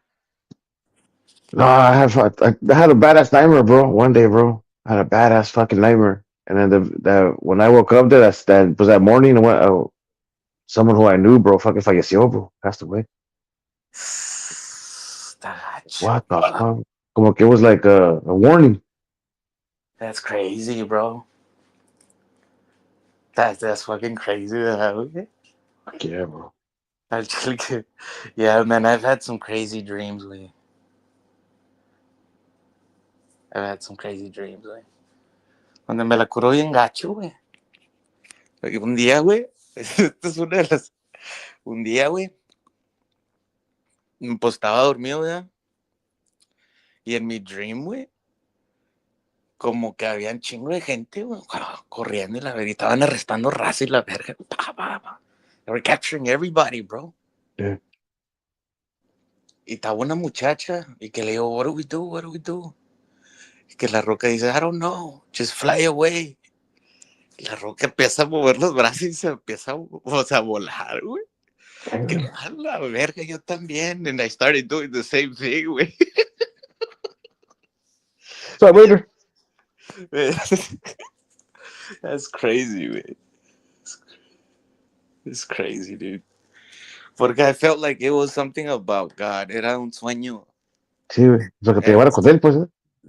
No, I had a badass nightmare, bro. One day, bro, I had a badass fucking nightmare, and then the when I woke up, that was that morning. And someone who I knew, bro, fucking falleció, bro, passed away. Está gacho. What the fuck? Como que it was like a warning. That's crazy, bro. That's fucking crazy, güey. Fuck yeah, bro. Actually, yeah, man, I've had some crazy dreams, güey. I've had some crazy dreams, güey. Donde me la curó bien gacho, güey. Un día, güey, esto es una de las... Un día, güey, pues estaba dormido, ¿verdad? Y en mi dream, güey, como que había un chingo de gente, güey, corriendo y la verga, estaban arrestando raza y la verga. Pa, pa, pa. They were capturing everybody, bro. Yeah. Y estaba una muchacha y que le digo, what do we do, what do we do? Y que la roca dice, I don't know, just fly away. Y la roca empieza a mover los brazos y se empieza a volar, güey. Que a la verga, yo también. And I started doing the same thing, güey. So later. That's crazy, güey. It's crazy, dude. Porque I felt like it was something about God. Era un sueño. Sí, güey. Lo que te Era, llevara con él, pues.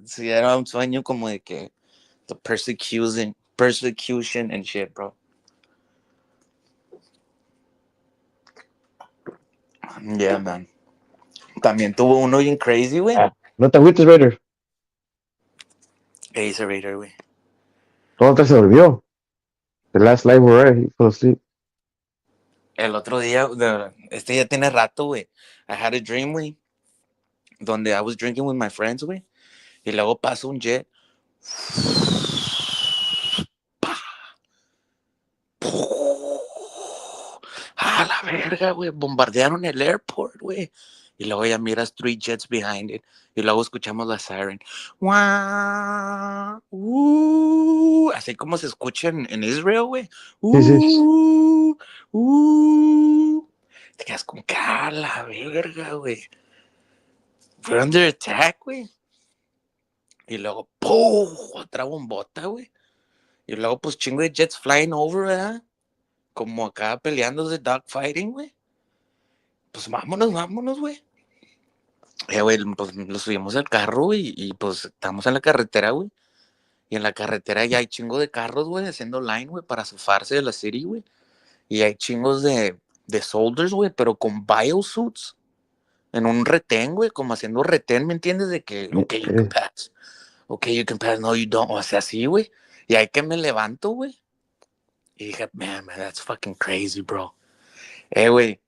sí, era un sueño como de que the persecution and shit, bro. Yeah, man. También tuvo uno bien crazy, güey. No te agüites, Raider. Ace Raider, güey. Todo se durmió. The last live we're at, he fell asleep. El otro día, este ya tiene rato, güey. I had a dream, güey, donde I was drinking with my friends, güey. Y luego pasó un jet. A la verga, güey. Bombardearon el airport, güey. Y luego ya miras three jets behind it. Y luego escuchamos la siren. ¡Wah! Así como se escucha en Israel, güey. Sí, sí. Te quedas con cara, la verga, güey. We're under attack, güey. Y luego, ¡pum! Otra bombota, güey. Y luego, pues, chingo de jets flying over, ¿verdad? Como acá peleándose, dogfighting, güey. Pues vámonos, vámonos, güey. Güey, pues lo subimos al carro, güey, y pues estamos en la carretera, güey. Y en la carretera ya hay chingo de carros, güey, haciendo line, güey, para zafarse de la city, güey. Y hay chingos de soldiers, güey, pero con biosuits. En un retén, güey, como haciendo retén, ¿me entiendes? De que, ok, you can pass. Ok, you can pass, no, you don't. O sea, así, güey. Y ahí que me levanto, güey. Y dije, man, that's fucking crazy, bro. Güey,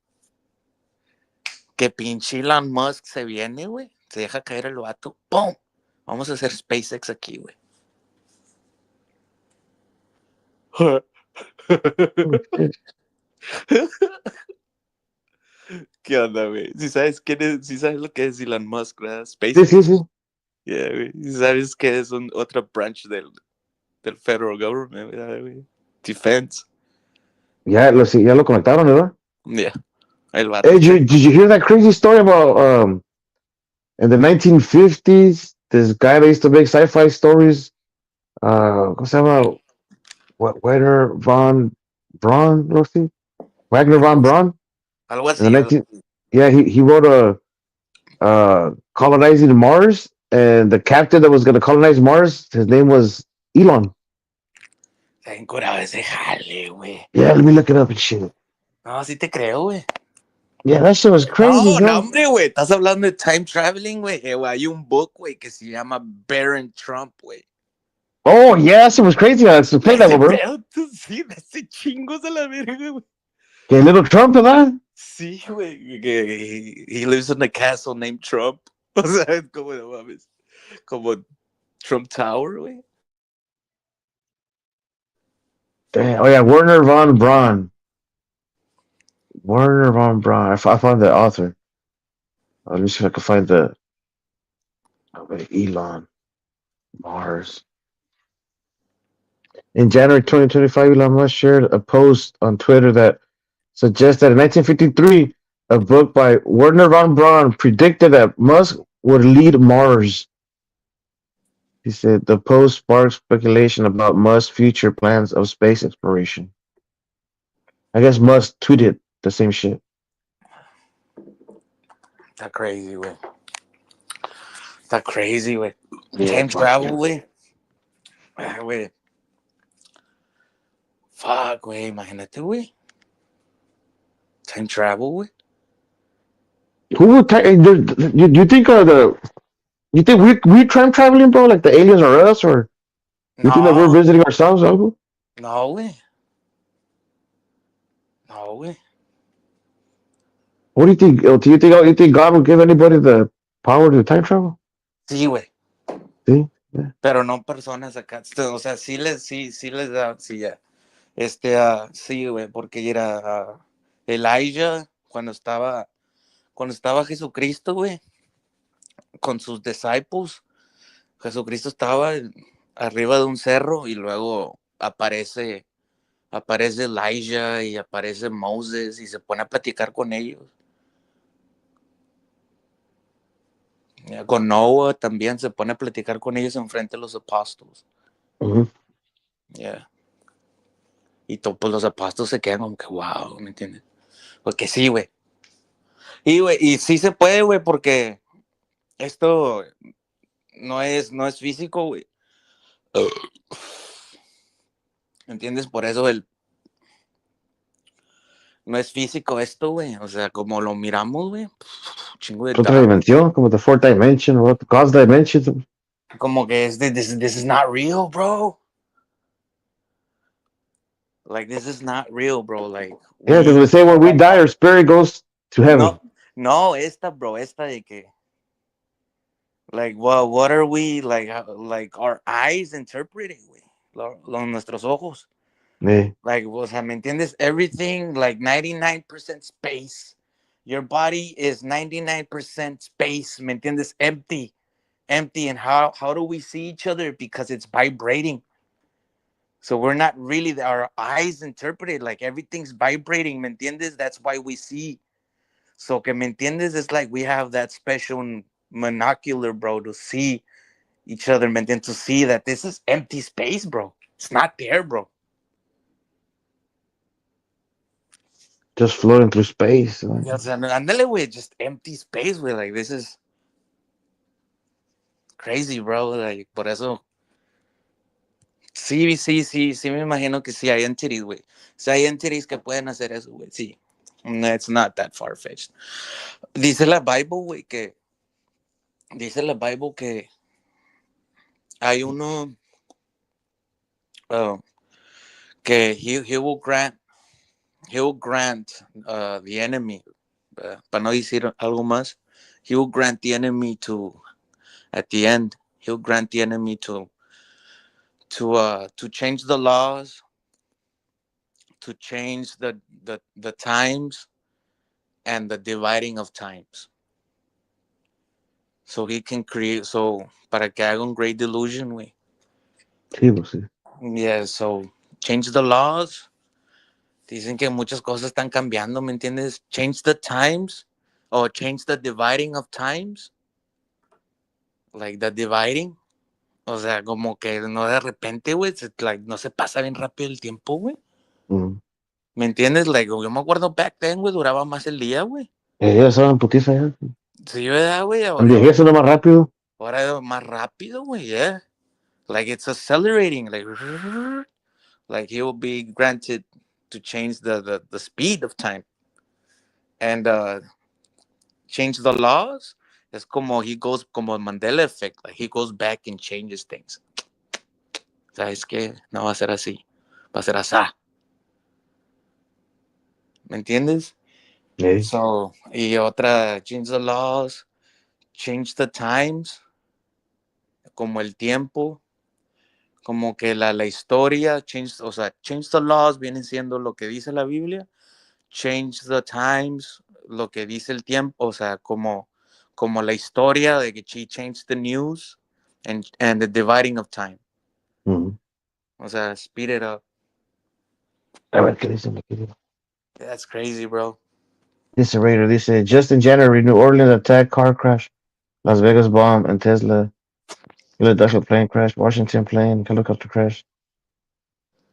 que pinche Elon Musk se viene, güey. Se deja caer el vato. ¡Pum! Vamos a hacer SpaceX aquí, güey. Oh, shit. ¿Qué onda, güey? Si sabes quién es, si sabes lo que es Elon Musk, ¿verdad? Sí, sí, SpaceX. sí. Yeah, güey. Si sabes que es otra branch del federal government, ¿verdad, güey? Defense. Sí, ya lo conectaron, ¿verdad? Yeah. El Hey, vato se. did you hear that crazy story about in the 1950s, this guy that used to make sci-fi stories, ¿cómo se llama? Wagner von Braun, Rosie? Wagner von Braun? Algo In the así, algo 19, así. yeah, he wrote a colonizing Mars, and the captain that was going to colonize Mars, his name was Elon. Está bien curado ese jale, güey. Yeah, let me look it up and shit. No, sí te creo, güey. Yeah, that shit was crazy, No, no, bro. hombre, güey. Estás hablando de time traveling, güey. Hay un book, güey, que se llama Baron Trump, güey. Oh, yeah, that shit was crazy. Let's play that Ese one, bro. pedo, sí, de ese chingos a la verga, güey. Okay, little Trump, ¿verdad? Sí, güey. He lives in a castle named Trump. O sea, es como, no mames. Como Trump Tower, güey. Damn. Oh, yeah, Werner von Braun. Werner von Braun. I found the author. Let me see if I can find the Elon Mars. In January 2025, Elon Musk shared a post on Twitter that suggests that in 1953, a book by Werner von Braun predicted that Musk would lead Mars. He said the post sparked speculation about Musk's future plans of space exploration. I guess Musk tweeted the same shit. Está crazy, güey. Está crazy, güey. Yeah, Time fuck travel, yeah. güey. Güey. Fuck, güey. Imagínate, güey. Time travel, güey. Who would you think the you think we time traveling, bro? Like the aliens are us, or you think that we're No, visiting ourselves, Uncle? no, güey. No, güey. What do you think? Do you think God will give anybody the power to time travel? Sí, güey. See? Yeah. Pero no personas acá. O sea, sí les da, sí, ya. Sí, güey, porque era Elijah cuando estaba Jesucristo, güey, con sus discípulos. Jesucristo estaba arriba de un cerro y luego aparece Elijah y aparece Moses y se pone a platicar con ellos. Con Noah también se pone a platicar con ellos enfrente de los apóstoles. Mhm. Yeah. Y pues los apóstoles se quedan como que, wow, ¿me entiendes? Porque sí, güey. Y sí se puede, güey, porque esto no es físico, güey. ¿Entiendes? Por eso no es físico esto, güey. O sea, como lo miramos, güey. Chingo de Otra dark. dimensión, como the fourth dimension, or the God's dimension. Como que this is not real, bro. Like, this is not real, bro. Like, Yeah, because we say when we die, our spirit goes to heaven. No, no, bro, de que, like, well, what are we, like our eyes interpreting, güey? Nuestros ojos. Yeah. Like, o sea, ¿me entiendes? Everything, like, 99% space Your body is 99% space, ¿me entiendes? Empty, empty. And how do we see each other? Because it's vibrating. So we're not really, our eyes interpret it like everything's vibrating, ¿me entiendes? That's why we see. So, que me entiendes? It's like we have that special monocular, bro, to see each other, ¿me entiendes? To see that this is empty space, bro. It's not there, bro. Just floating through space. Like, Ya, o sea, ándale, güey, just empty space, güey. Like, this is crazy, bro. Like, por eso, sí, me imagino que sí hay entities, güey. Sí hay entities que pueden hacer eso, güey, sí. No, it's not that far-fetched. Dice la Bible, güey, dice la Bible que hay uno uh, que he will grant the enemy, para no decir algo más, he will grant the enemy to, at the end, he'll grant the enemy to change the laws, to change the times and the dividing of times. So he can create, so para que haga un great delusion, güey. sí, pues sí. Yeah, so change the laws. Dicen que muchas cosas están cambiando, ¿me entiendes? Change the times or change the dividing of times. Like the dividing. O sea, como que no de repente, güey, like, no se pasa bien rápido el tiempo, güey. Mm. ¿Me entiendes? Like, yo me acuerdo back then, güey, duraba más el día, güey. Ya estaban putiza ya. Sí, ¿verdad, güey? Envejece más rápido. Ahora es más rápido, güey, yeah. Like, it's accelerating, like he will be granted to change the speed of time. And change the laws. Es como he goes, como Mandela effect, like he goes back and changes things. ¿Sabes qué? No va a ser así. Va a ser así. ¿Me entiendes? Sí. So, y otra, change the laws, change the times, como el tiempo, como que la historia, change, o sea, change the laws viene siendo lo que dice la Biblia, change the times, lo que dice el tiempo, o sea, como la historia de que she changed the news and the dividing of time. Mm. O sea, speed it up. A ver qué dice mi querido. That's crazy, bro. Dice Raider, dice, just in January, New Orleans attack, car crash, Las Vegas bomb, and Tesla, Philadelphia plane crash, Washington plane, helicopter crash.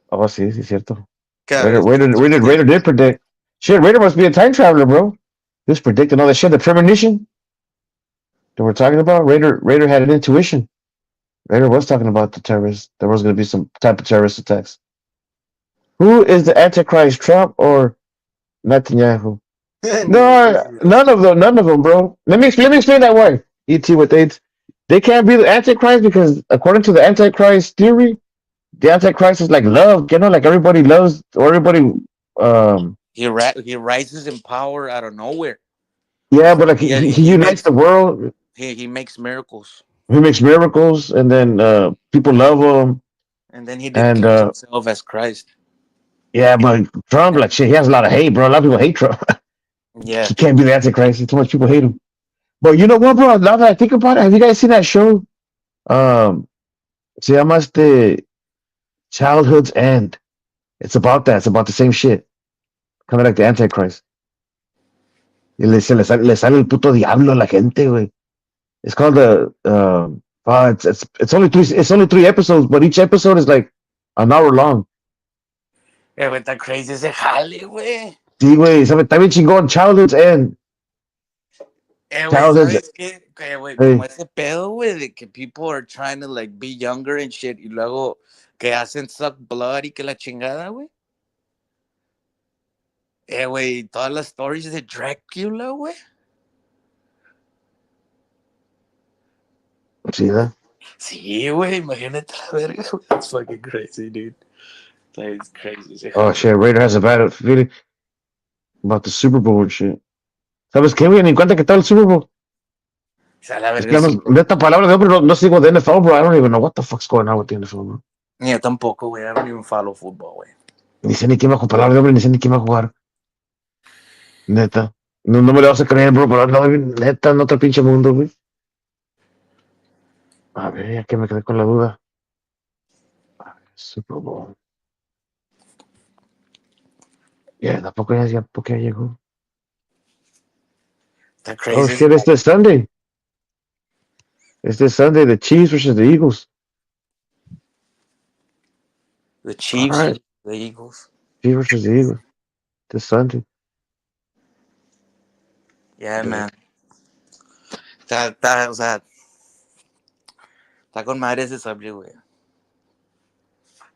Oh, sí, sí, cierto. Raider did predict. Shit, Raider must be a time traveler, bro. He was predicting all that shit. The premonition that we're talking about, Raider had an intuition. Raider was talking about the terrorists. There was going to be some type of terrorist attacks. Who is the Antichrist, Trump or Netanyahu? No, none of them. None of them, bro. Let me explain that why. ET with AIDS. They can't be the Antichrist because according to the Antichrist theory, the Antichrist is like love. You know, like everybody loves or everybody. He rises in power out of nowhere. Yeah, but like he unites the world. He makes miracles. He makes miracles, and then people love him. And then he depicts himself as Christ. Yeah, but Trump, like shit, he has a lot of hate, bro. A lot of people hate Trump. Yeah. He can't be the Antichrist. Too much people hate him. But you know what, bro? Now that I think about it, have you guys seen that show? Se llama Childhood's End. It's about that. It's about the same shit. Kind of like the Antichrist. Y le sale el puto diablo a la gente, güey. It's called it's only three episodes, but each episode is like an hour long. Güey, está crazy ese jale, güey. Sí, güey, está bien chingón. Childhood's End. Güey, ¿sabes qué? Güey, como ese pedo, güey, de que people are trying to like be younger and shit, y luego que hacen suck blood y que la chingada, güey. Güey, todas las stories de Dracula, güey. Sí, ¿verdad? Sí, güey, imagínate la verga, güey. That's fucking crazy, dude. It's crazy. Oh, shit, Raider has a bad feeling about the Super Bowl and shit. ¿Sabes qué, güey? Ni cuenta que está el Super Bowl. O sea, la Es verga, que neta palabra de hombre, no sigo de NFL, bro. I don't even know what the fuck's going on with the NFL, bro. Ni yo tampoco, güey. I don't even follow football, güey. Ni sé ni quién va a jugar, palabra de hombre, ni sé ni quién va a jugar. Neta. No, no me lo vas a creer, bro, pero no, neta, en otro pinche mundo, güey. A ver, ya que me quedé con la duda. A ver, Super Bowl. Ya, tampoco ya llegó. Está Oh, crazy. shit, it's this Sunday. It's this Sunday, the Chiefs versus the Eagles. The All Chiefs, right, the Eagles. Chiefs versus the Eagles. This Sunday. Yeah, Yeah. man. O sea, está con madre ese subject, güey. Güey.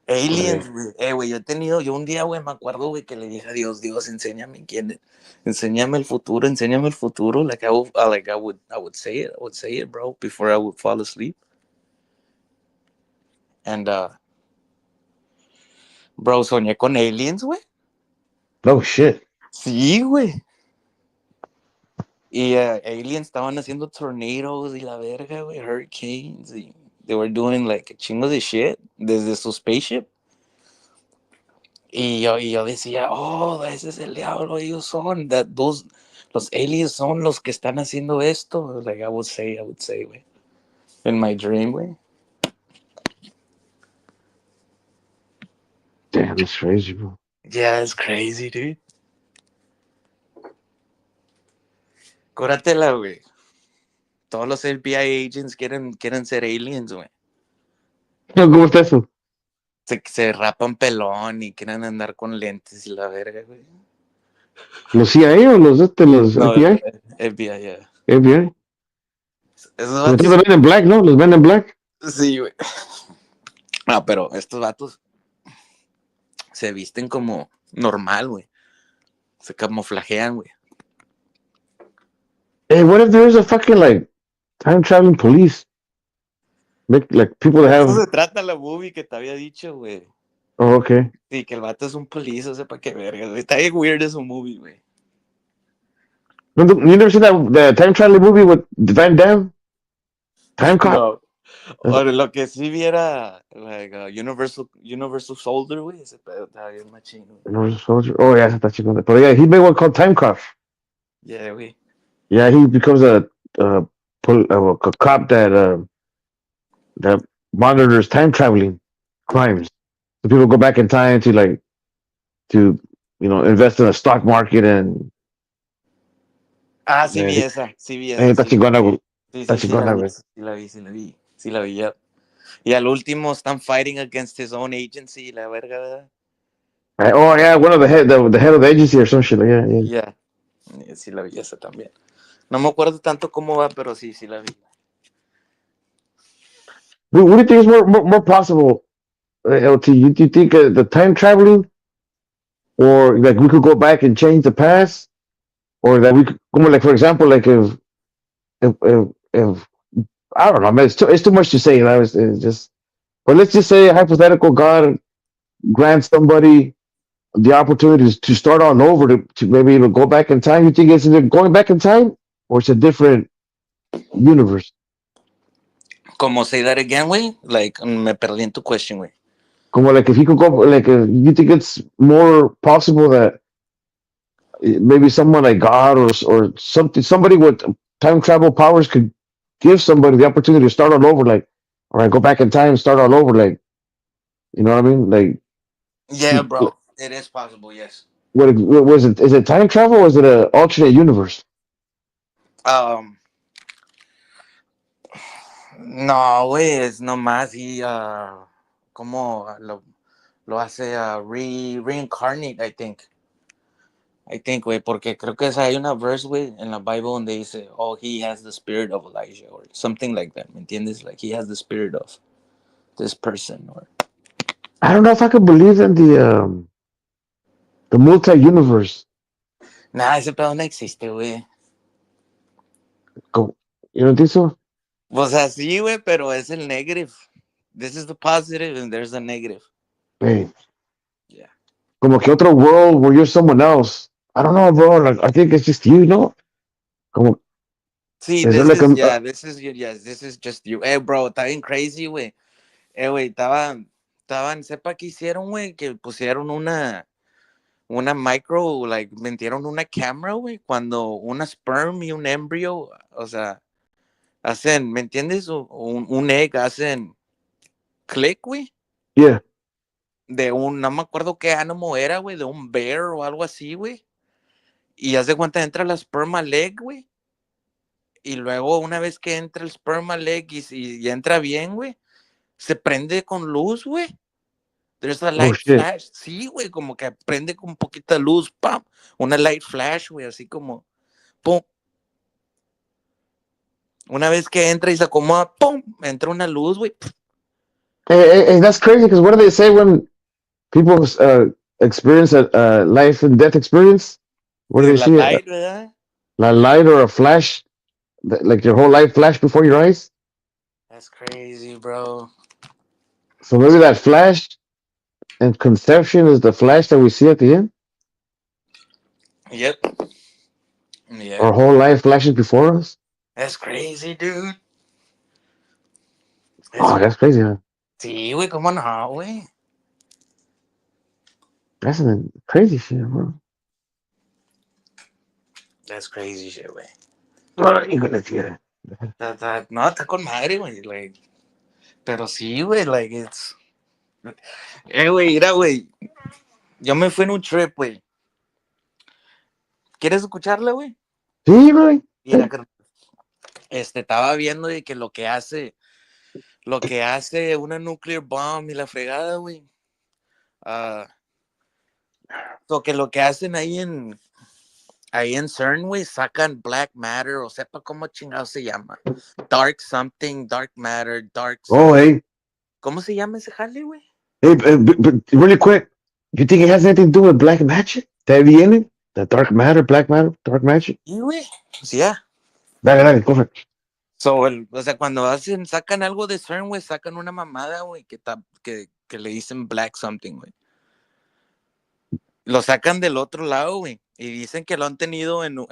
Aliens, güey. Güey, yo un día, güey, me acuerdo, güey, que le dije a Dios, Dios, enséñame quién, enséñame el futuro. Like I would say it, bro, before I would fall asleep. And, bro, soñé con aliens, güey. No shit. Sí, güey. Y aliens estaban haciendo tornadoes y la verga, güey, hurricanes. Y they were doing like chingos de shit desde su spaceship. Y yo decía, oh, ese es el diablo, ellos son, los aliens son los que están haciendo esto. Like I would say, güey. In my dream, güey. Damn, that's crazy, bro. Yeah, it's crazy, dude. Córatela, güey. Todos los FBI agents quieren ser aliens, güey. No, ¿cómo está eso? Se rapan pelón y quieren andar con lentes y la verga, güey. ¿Los CIA o los No, FBI? FBI, yeah. FBI. Esos Como vatos, los Men in Black, ¿no? Los Men in Black. sí, güey. No, pero estos vatos se visten como normal, güey. Se camuflajean, güey. Hey, what if there's a fucking like time traveling police? Make like people that De eso have. se trata la movie que te había dicho, güey. Oh, okay. Sí, que el vato es un policía, o sea, para qué verga, güey. Está bien weird ese movie, güey. You never seen that the time traveling movie with Van Damme? Time Cop. No. O lo que sí viera, like, Universal Soldier, güey. Ese pedo estaba bien machino, güey. Soldier. Oh yeah, that's chingón. But yeah, he made one called Time Cop. Yeah, güey. Yeah, he becomes a cop that monitors time traveling crimes. So people go back in time to like to invest in the stock market and Ah, sí vi eh, esa, sí vi esa, está sí. chingona, güey. Sí, Está sí, sí la chingona, vi, güey. sí la vi, sí la vi. Sí la vi, ya. Y al último están fighting against his own agency, la verga, ¿verdad? Oh yeah, one of the head of the agency or some shit. Yeah, yeah. Ya. Sí la vi esa también. No me acuerdo tanto cómo va, pero sí, sí la vi. What do you think is more possible, LT? Do you think the time traveling, or like we could go back and change the past, or that we could, como like for example, like if I don't know, man, it's too much to say. It's just, but let's just say a hypothetical God grants somebody the opportunity to start all over to maybe go back in time. You think it's either going back in time or it's a different universe? Como say that again, güey? Like, me perdí en tu question, güey. Como like if you could go, like you think it's more possible that maybe someone like God or somebody with time travel powers could give somebody the opportunity to start all over, like, all right, go back in time, start all over, like, you know what I mean? Like, Yeah, bro. It is possible, yes. what was it? Is it time travel or is it an alternate universe? Um, no, güey, es nomás y como lo hace reincarnate, I think, güey, porque creo que hay una verse, güey, en la Bible donde dice, oh, he has the spirit of Elijah, or something like that, ¿me entiendes? Like, he has the spirit of this person, or... I don't know if I could believe in the multi universe. Nah, ese pedo no existe, güey. You don't think so? Pues así, güey, pero es el negative. This is the positive and there's the negative. Hey, Yeah. como que otro world where you're someone else. I don't know, bro. Like, I think it's just you, no? Como, Sí, is there like this is just you. Bro, está bien crazy, güey. Güey, estaban, sepa que hicieron, güey, que pusieron una micro, like, metieron una cámara, güey, cuando una sperm y un embryo, o sea, hacen, ¿me entiendes? Un egg, hacen click, güey, Yeah. de un, no me acuerdo qué ánimo era, güey, de un bear o algo así, güey. Y haz de cuenta, entra la sperma leg, güey. Y luego, una vez que entra el sperma leg y entra bien, güey, se prende con luz, güey. There's a Oh light shit. flash. Sí, güey, como que prende con poquita luz, pam. Una light flash, güey, así como, pum. Una vez que entra y se acomoda, pum, entra una luz, güey. Hey, that's crazy because what do they say when people experience a life and death experience? What do they La see? light, ¿verdad? A light or a flash, like your whole life flash before your eyes. That's crazy, bro. So maybe that flash and conception is the flash that we see at the end. Yep. Yep. Our whole life flashes before us. That's crazy, dude. That's Oh, crazy. that's crazy, huh? Sí, güey, cómo no, güey. That's some crazy shit, bro. That's crazy shit, güey. What you gonna get? No, está con madre, güey. Like, pero sí, güey, like, it's. Güey, mira, güey. Yo me fui en un trip, güey. ¿Quieres escucharla, güey? Sí, güey. Mira, estaba viendo de que lo que hace una nuclear bomb y la fregada, güey. Ah, que lo que hacen ahí en CERN, güey, sacan black matter, o sepa cómo chingado se llama. Dark something, dark matter, dark Oh, something. hey, ¿Cómo se llama ese jale, güey? hey, but really quick, you think it has anything to do with black magic? That be in it? The dark matter, black matter, dark magic? Sí, güey. Sí, ya. Dale, dale, go for it. O sea, cuando sacan algo de CERN, güey, sacan una mamada, güey, que le dicen black something, güey. Lo sacan del otro lado, güey. Y dicen que lo han tenido abajo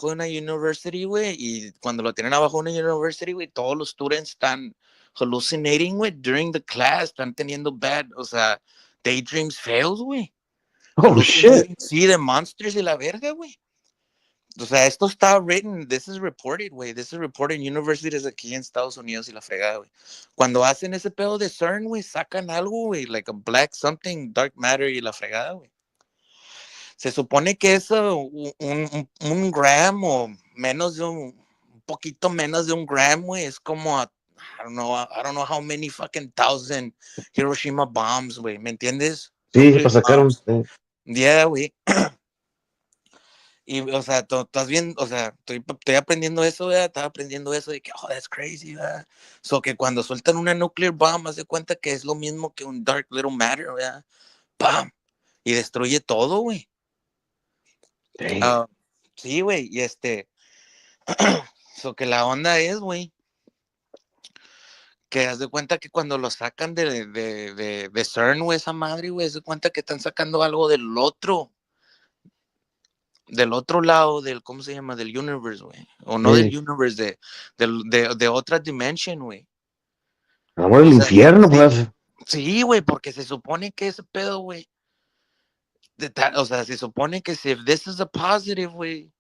de una university, güey. Y cuando lo tienen abajo de una university, güey, todos los students están hallucinating, güey, during the class. Están teniendo o sea, daydreams feos, güey. Oh shit. Hallucinating, sí, de monsters y la verga, güey. O sea, esto está written, this is reported, güey. This is reported en universities aquí en Estados Unidos y la fregada, güey. Cuando hacen ese pedo de CERN, güey, sacan algo, güey, like a black something, dark matter y la fregada, güey. Se supone que es un gram o menos de un poquito menos de un gram, güey. Es como, I don't know how many fucking thousand Hiroshima bombs, güey. ¿Me entiendes? Sí, para Nuclear sacar un. bombs. Yeah, güey. Y, o sea, estás bien, o sea, estoy aprendiendo eso, ¿verdad? Estaba aprendiendo eso de que, oh, that's crazy, ¿verdad? So que cuando sueltan una nuclear bomb, haz de cuenta que es lo mismo que un dark little matter, ¿verdad? ¡Pam! Y destruye todo, güey. Damn. Ah, sí, güey, y so que la onda es, güey, que haz de cuenta que cuando lo sacan de CERN, güey, esa madre, güey, haz de cuenta que están sacando algo del otro lado ¿cómo se llama? Del universe, güey. O no del Sí. universe, de otra dimension, güey. Amor O del sea, infierno, sí, pues. sí, güey, porque se supone que ese pedo, güey, o sea, se supone que si this is a positive, güey,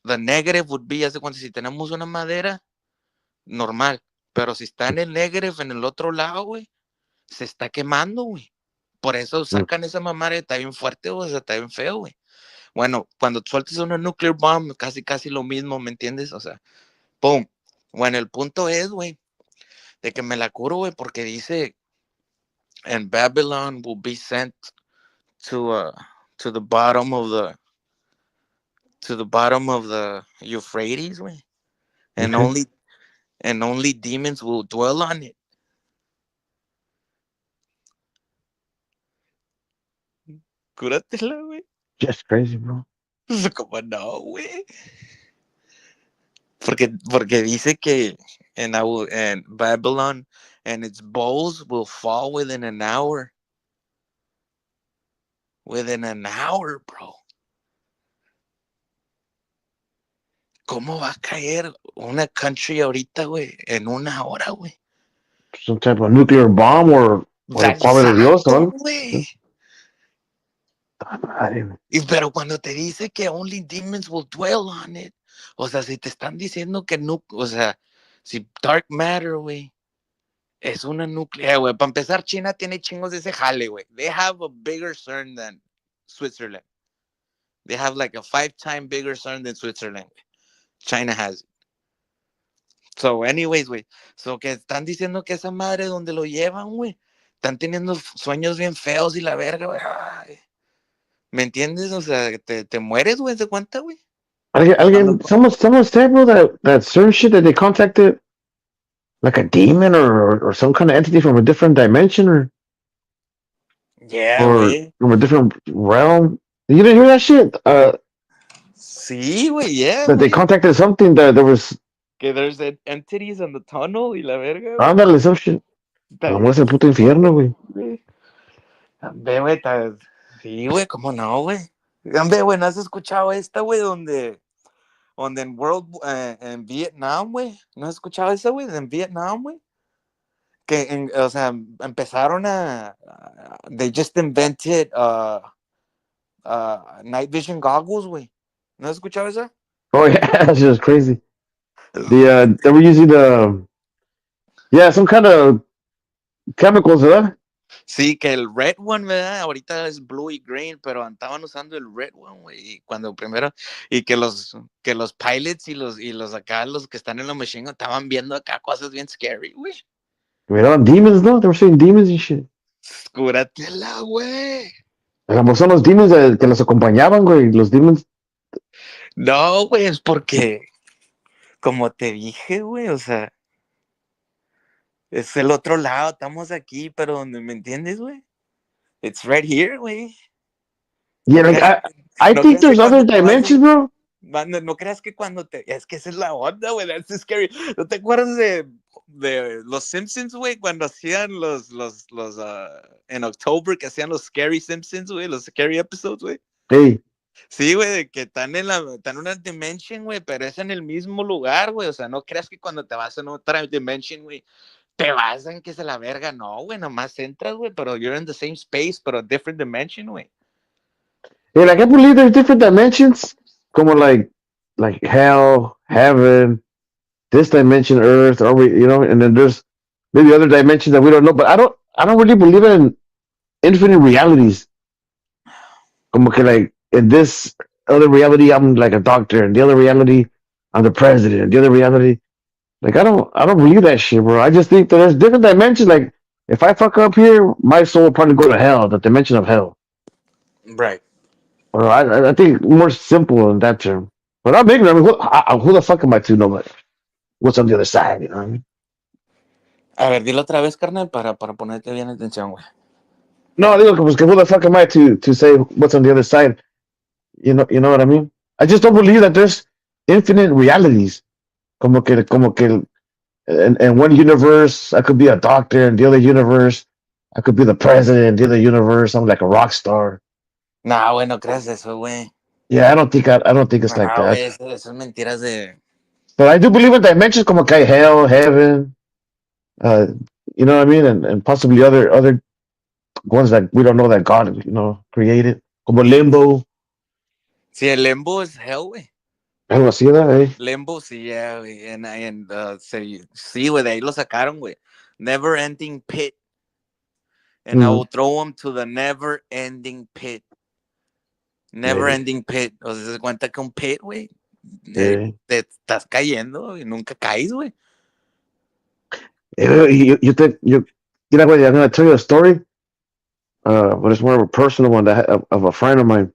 the negative would be, hace cuando si tenemos una madera, normal, pero si está en el negative, en el otro lado, güey, se está quemando, güey. Por eso Mm. sacan esa mamada, está bien fuerte, güey, o sea, está bien feo, güey. Bueno, cuando sueltes una nuclear bomb, casi, casi lo mismo, ¿me entiendes? O sea, pum. Bueno, el punto es, güey, de que me la curo, güey, porque dice, and Babylon will be sent to uh to the bottom of the Euphrates, güey, and Okay. only demons will dwell on it. Cúratela, güey. Just crazy, bro. Como no, güey. Porque dice que en Babylon and its bowls will fall within an hour. Within an hour, bro. ¿Cómo va a caer una country ahorita, güey? En una hora, güey. Some type of nuclear bomb or el padre de Dios o Exacto, algo. güey. Madre, güey. Y pero cuando te dice que only demons will dwell on it, o sea, si te están diciendo que no, o sea, si dark matter, güey, es una nuclear, güey. Para empezar, China tiene chingos de ese jale, güey. They have a bigger CERN than Switzerland. They have like a 5 time bigger CERN than Switzerland, güey. China has it. So, anyways, güey. So, que están diciendo que esa madre donde lo llevan, güey. Están teniendo sueños bien feos y la verga, güey. ¿Me entiendes? O sea, te mueres, güey, ¿se cuenta, güey? Cuando, Someone said, bro, that certain shit that they contacted like a demon or some kind of entity from a different dimension yeah, or güey. from a different realm. You didn't hear that shit? Sí, güey, yeah, That they güey. contacted something that there was Que there's entities in the tunnel y la verga, güey. ándale, some shit. Está Vamos bien, el puto infierno, güey. güey. Ve, güey, sí, güey, ¿cómo no, güey? Ve, güey, ¿no has escuchado esta, güey, donde en en Vietnam, güey? ¿No has escuchado esa, güey? En Vietnam, güey. O sea, empezaron they just invented night vision goggles, güey. ¿No has escuchado esa? Oh yeah, that shit was crazy. They were using yeah, some kind of chemicals, ¿verdad? Sí, que el red one, ¿verdad? Ahorita es blue y green, pero estaban usando el red one, güey. Y cuando primero, y que los pilots y los acá, los que están en la machine, estaban viendo acá cosas bien scary, güey. Miraban demons, ¿no? They were seeing demons and shit. Cúratela, güey. A lo mejor son los demons que los acompañaban, güey. Los demons. No, güey, es porque, como te dije, güey, o sea, es el otro lado, estamos aquí, pero donde, ¿me entiendes, güey? It's right here, güey. Yeah, No like creas, I no think creas que there's other cuando te vas dimensions, bro. No creas que cuando te. Es que esa es la onda, güey. That's scary. ¿No te acuerdas de los Simpsons, güey? Cuando hacían en October, que hacían los Scary Simpsons, güey. Los Scary Episodes, güey. Hey, Sí, güey, de que están en una dimension, güey, pero es en el mismo lugar, güey. O sea, no creas que cuando te vas en otra dimension, güey, te vas en que se la verga. No, güey, nomás entras, güey, pero you're in the same space, pero a different dimension, güey. hey, like I believe there's different dimensions, como like hell, heaven, this dimension, Earth, or and then there's maybe other dimensions that we don't know. But I don't really believe in infinite realities. Como que like in this other reality, I'm like a doctor, and the other reality, I'm the president. And the other reality, like I don't believe that shit, bro. I just think that there's different dimensions. Like if I fuck up here, my soul will probably go to hell, the dimension of hell. Right. Or I think more simple in that term. But I'm ignorant. I mean, who the fuck am I to know what's on the other side? You know what I mean? A ver, dilo otra vez, carnal, para ponerte bien atención, güey. No, digo, pues, who the fuck am I to say what's on the other side? You know what I mean? I just don't believe that there's infinite realities. Como que in one universe, I could be a doctor. In the other universe, I could be the president. In the other universe, I'm like a rock star. No, güey, no creas eso, güey. Yeah, I don't think it's like No, güey, that. eso es mentiras de. But I do believe in dimensions como que hell, heaven, uh, you know what I mean, and possibly other ones that we don't know that God created, como limbo, Sí, el Lembo es hell, güey. algo así, ¿verdad? Eh? Lembo, sí, yeah, güey. Sí, güey, de ahí lo sacaron, güey. Never ending pit. And I Mm, will throw them to the never ending pit. Never eh, ending pit. O sea, se cuenta que un pit, güey. eh. Te estás cayendo y nunca caes, güey. You know what? I'm gonna tell you a story, but it's more of a personal one of a friend of mine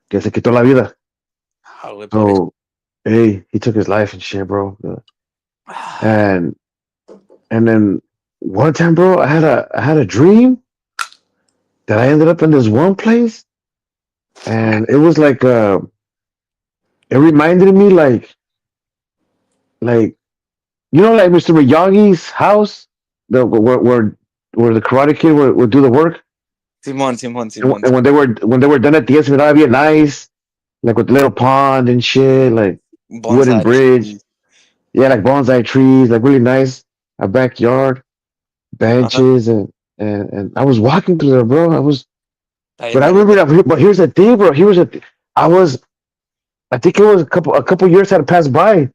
que se quitó la vida. Ah, güey, por eso. So, hey, he took his life and shit, bro. And and then one time, bro, I had a dream that I ended up in this one place, and it was like it reminded me like like Mr. Miyagi's house, the where the Karate Kid would do the work, Simón, Simón, and, Simón. and when they were done at the end, it'd be nice, like with the little pond and shit, like wooden Bonsai bridge, trees. yeah, like bonsai trees, like really nice, a backyard, Ajá. benches, and I was walking through there, bro. Está bien But I remember malito. that. But here's the thing, bro. I was. I think it was a couple years had passed by.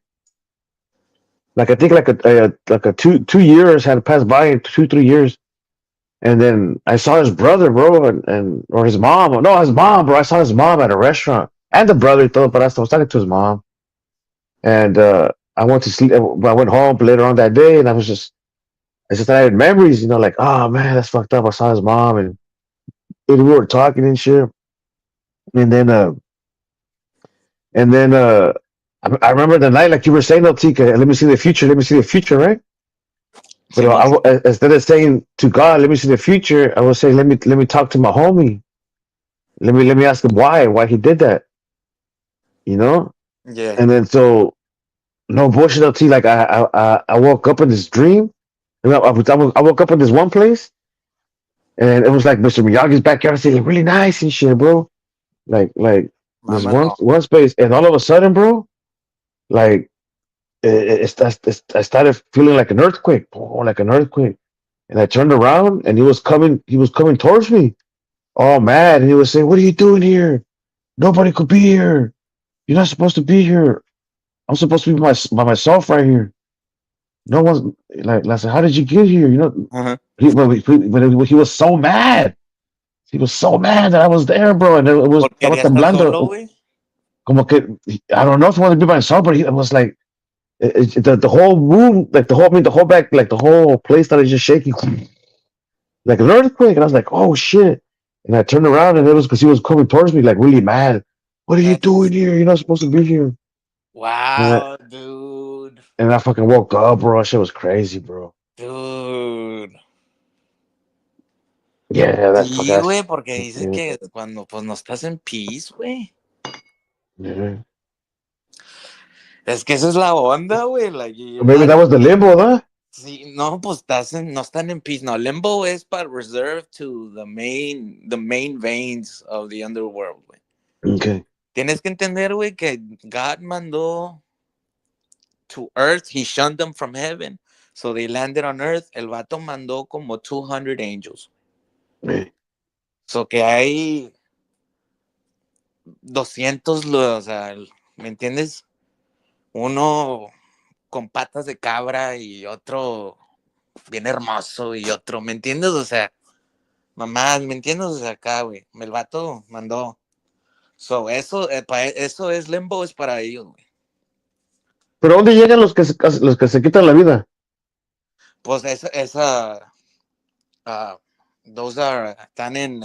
Like I think like a two years had passed by, 2 3 years, and then I saw his brother, bro, and or his mom. No, his mom, bro. I saw his mom at a restaurant and the brother, though. But I was talking to his mom, and I went to sleep. I went home later on that day, and I had memories, like, oh man, that's fucked up. I saw his mom, and we were talking and shit, and then I remember the night, like you were saying, Tika, let me see the future, right? But Simón. instead of saying to God, let me see the future, I was saying, let me talk to my homie. Let me ask him why he did that, you know? Yeah. And then so no bullshit, LT. Like I woke up in this dream. I woke up in this one place, and it was like Mr. Miyagi's backyard. I said, really nice and shit, bro. Like this one Mamalón. one space, and all of a sudden, bro, like I started feeling like an earthquake, like an earthquake. And I turned around, and he was coming towards me, all mad, and he was saying, "What are you doing here? Nobody could be here. You're not supposed to be here. I'm supposed to be by myself right here. No one's like." I said, "How did you get here?" Ajá. He was so mad. He was so mad that I was there, bro, and it was Porque estaba quería estar solo, temblando. güey. Como que I don't know if I wanted to be by myself, but it was like the whole room, like the whole back, like the whole place started just shaking, like an earthquake. And I was like, "Oh shit!" And I turned around, and it was because he was coming towards me, like really mad. What are you doing That's here? You're not supposed to be here. And I, wow, dude. and I fucking woke up, bro. That shit was crazy, bro. Dude. Yeah, that fuck Sí, ass. güey, porque dice Yeah, que cuando pues no estás en peace, güey. yeah. Es que esa es la onda, güey. Like, you're Maybe not that in was the peace. limbo, huh? Sí, no, pues no están en peace. No, limbo es para reserve to the main veins of the underworld, güey. Okay. Tienes que entender, güey, que God mandó to earth, he shunned them from heaven, so they landed on earth. El vato mandó como 200 angels. Yeah. So que hay 200, o sea, ¿me entiendes? Uno con patas de cabra y otro bien hermoso y otro, ¿me entiendes? O sea, mamás, ¿me entiendes? O sea, acá, güey, el vato mandó. So, eso es limbo, es para ellos, güey. Pero ¿dónde llegan los que se quitan la vida? Pues uh, those are, están en,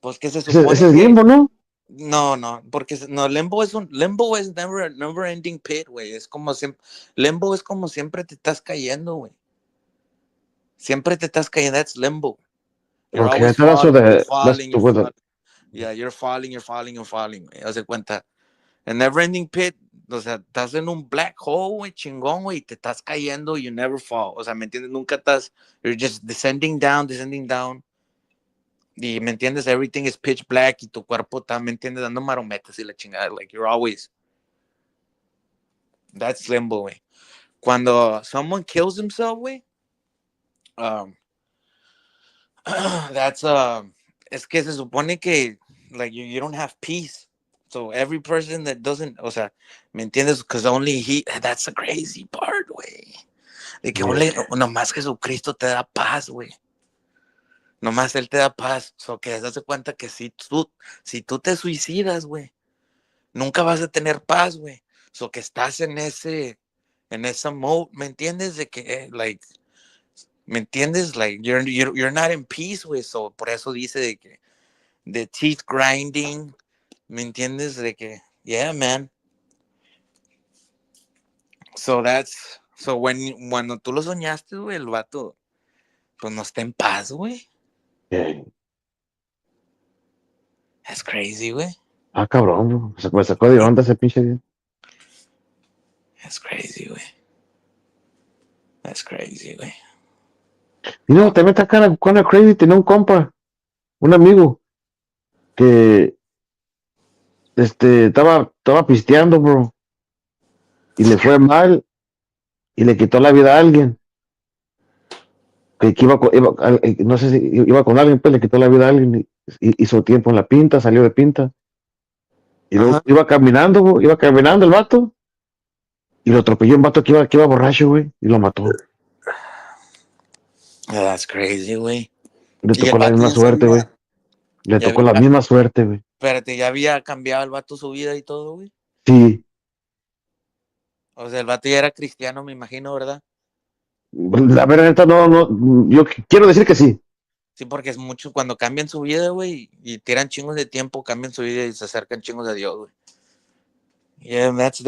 pues que se Ese supone es que, limbo, ¿no? no, porque no, limbo es never ending pit, güey, es como siempre, limbo es como siempre te estás cayendo, güey, siempre te estás cayendo, that's limbo, you're Okay, I always thought that's where falling, you're that's falling, the you're where the falling, yeah, you're falling, güey, haz de cuenta, el never ending pit, o sea, estás en un black hole, güey, chingón, güey, y te estás cayendo, you never fall, o sea, ¿me entiendes? Nunca estás, you're just descending down, y ¿me entiendes? Everything is pitch black y tu cuerpo está, ¿me entiendes? Dando marometas y la chingada, like, you're always, that's limbo, güey. Cuando someone kills himself, güey, um, that's, es que se supone que, like, you don't have peace. So every person that doesn't, o sea, ¿me entiendes? Because only that's the crazy part, güey. De que yeah. nomás Jesucristo te da paz, güey. Nomás Él te da paz. So que das cuenta que si tú te suicidas, güey, nunca vas a tener paz, güey. So que estás en esa mode, ¿me entiendes? De que, like, ¿me entiendes? Like, you're not in peace, güey. So por eso dice de que, the teeth grinding, ¿me entiendes? De que, yeah, man. Cuando tú lo soñaste, güey, el vato, pues no está en paz, güey. Yeah. That's crazy, güey. Ah, cabrón, bro. Me sacó de onda ese pinche día. That's crazy, güey. That's crazy, güey. También está kind of crazy. Tenía un compa, un amigo, que estaba pisteando, bro, y le fue mal y le quitó la vida a alguien. Que iba, no sé si iba con alguien, pues le quitó la vida a alguien. Hizo tiempo en la pinta, salió de pinta. Y luego Ajá. iba caminando el vato. Y lo atropelló un vato que iba borracho, güey. Y lo mató. That's crazy, güey. Le Y el tocó la vato misma ya suerte, güey. sabía, Le ya tocó la había, misma suerte, güey. espérate, ya había cambiado el vato su vida y todo, güey. Sí. O sea, el vato ya era cristiano, me imagino, ¿verdad? La verdad, neta, yo quiero decir que sí. Sí, porque es mucho cuando cambian su vida, güey, y tiran chingos de tiempo, cambian su vida y se acercan chingos a Dios, güey. Yeah, that's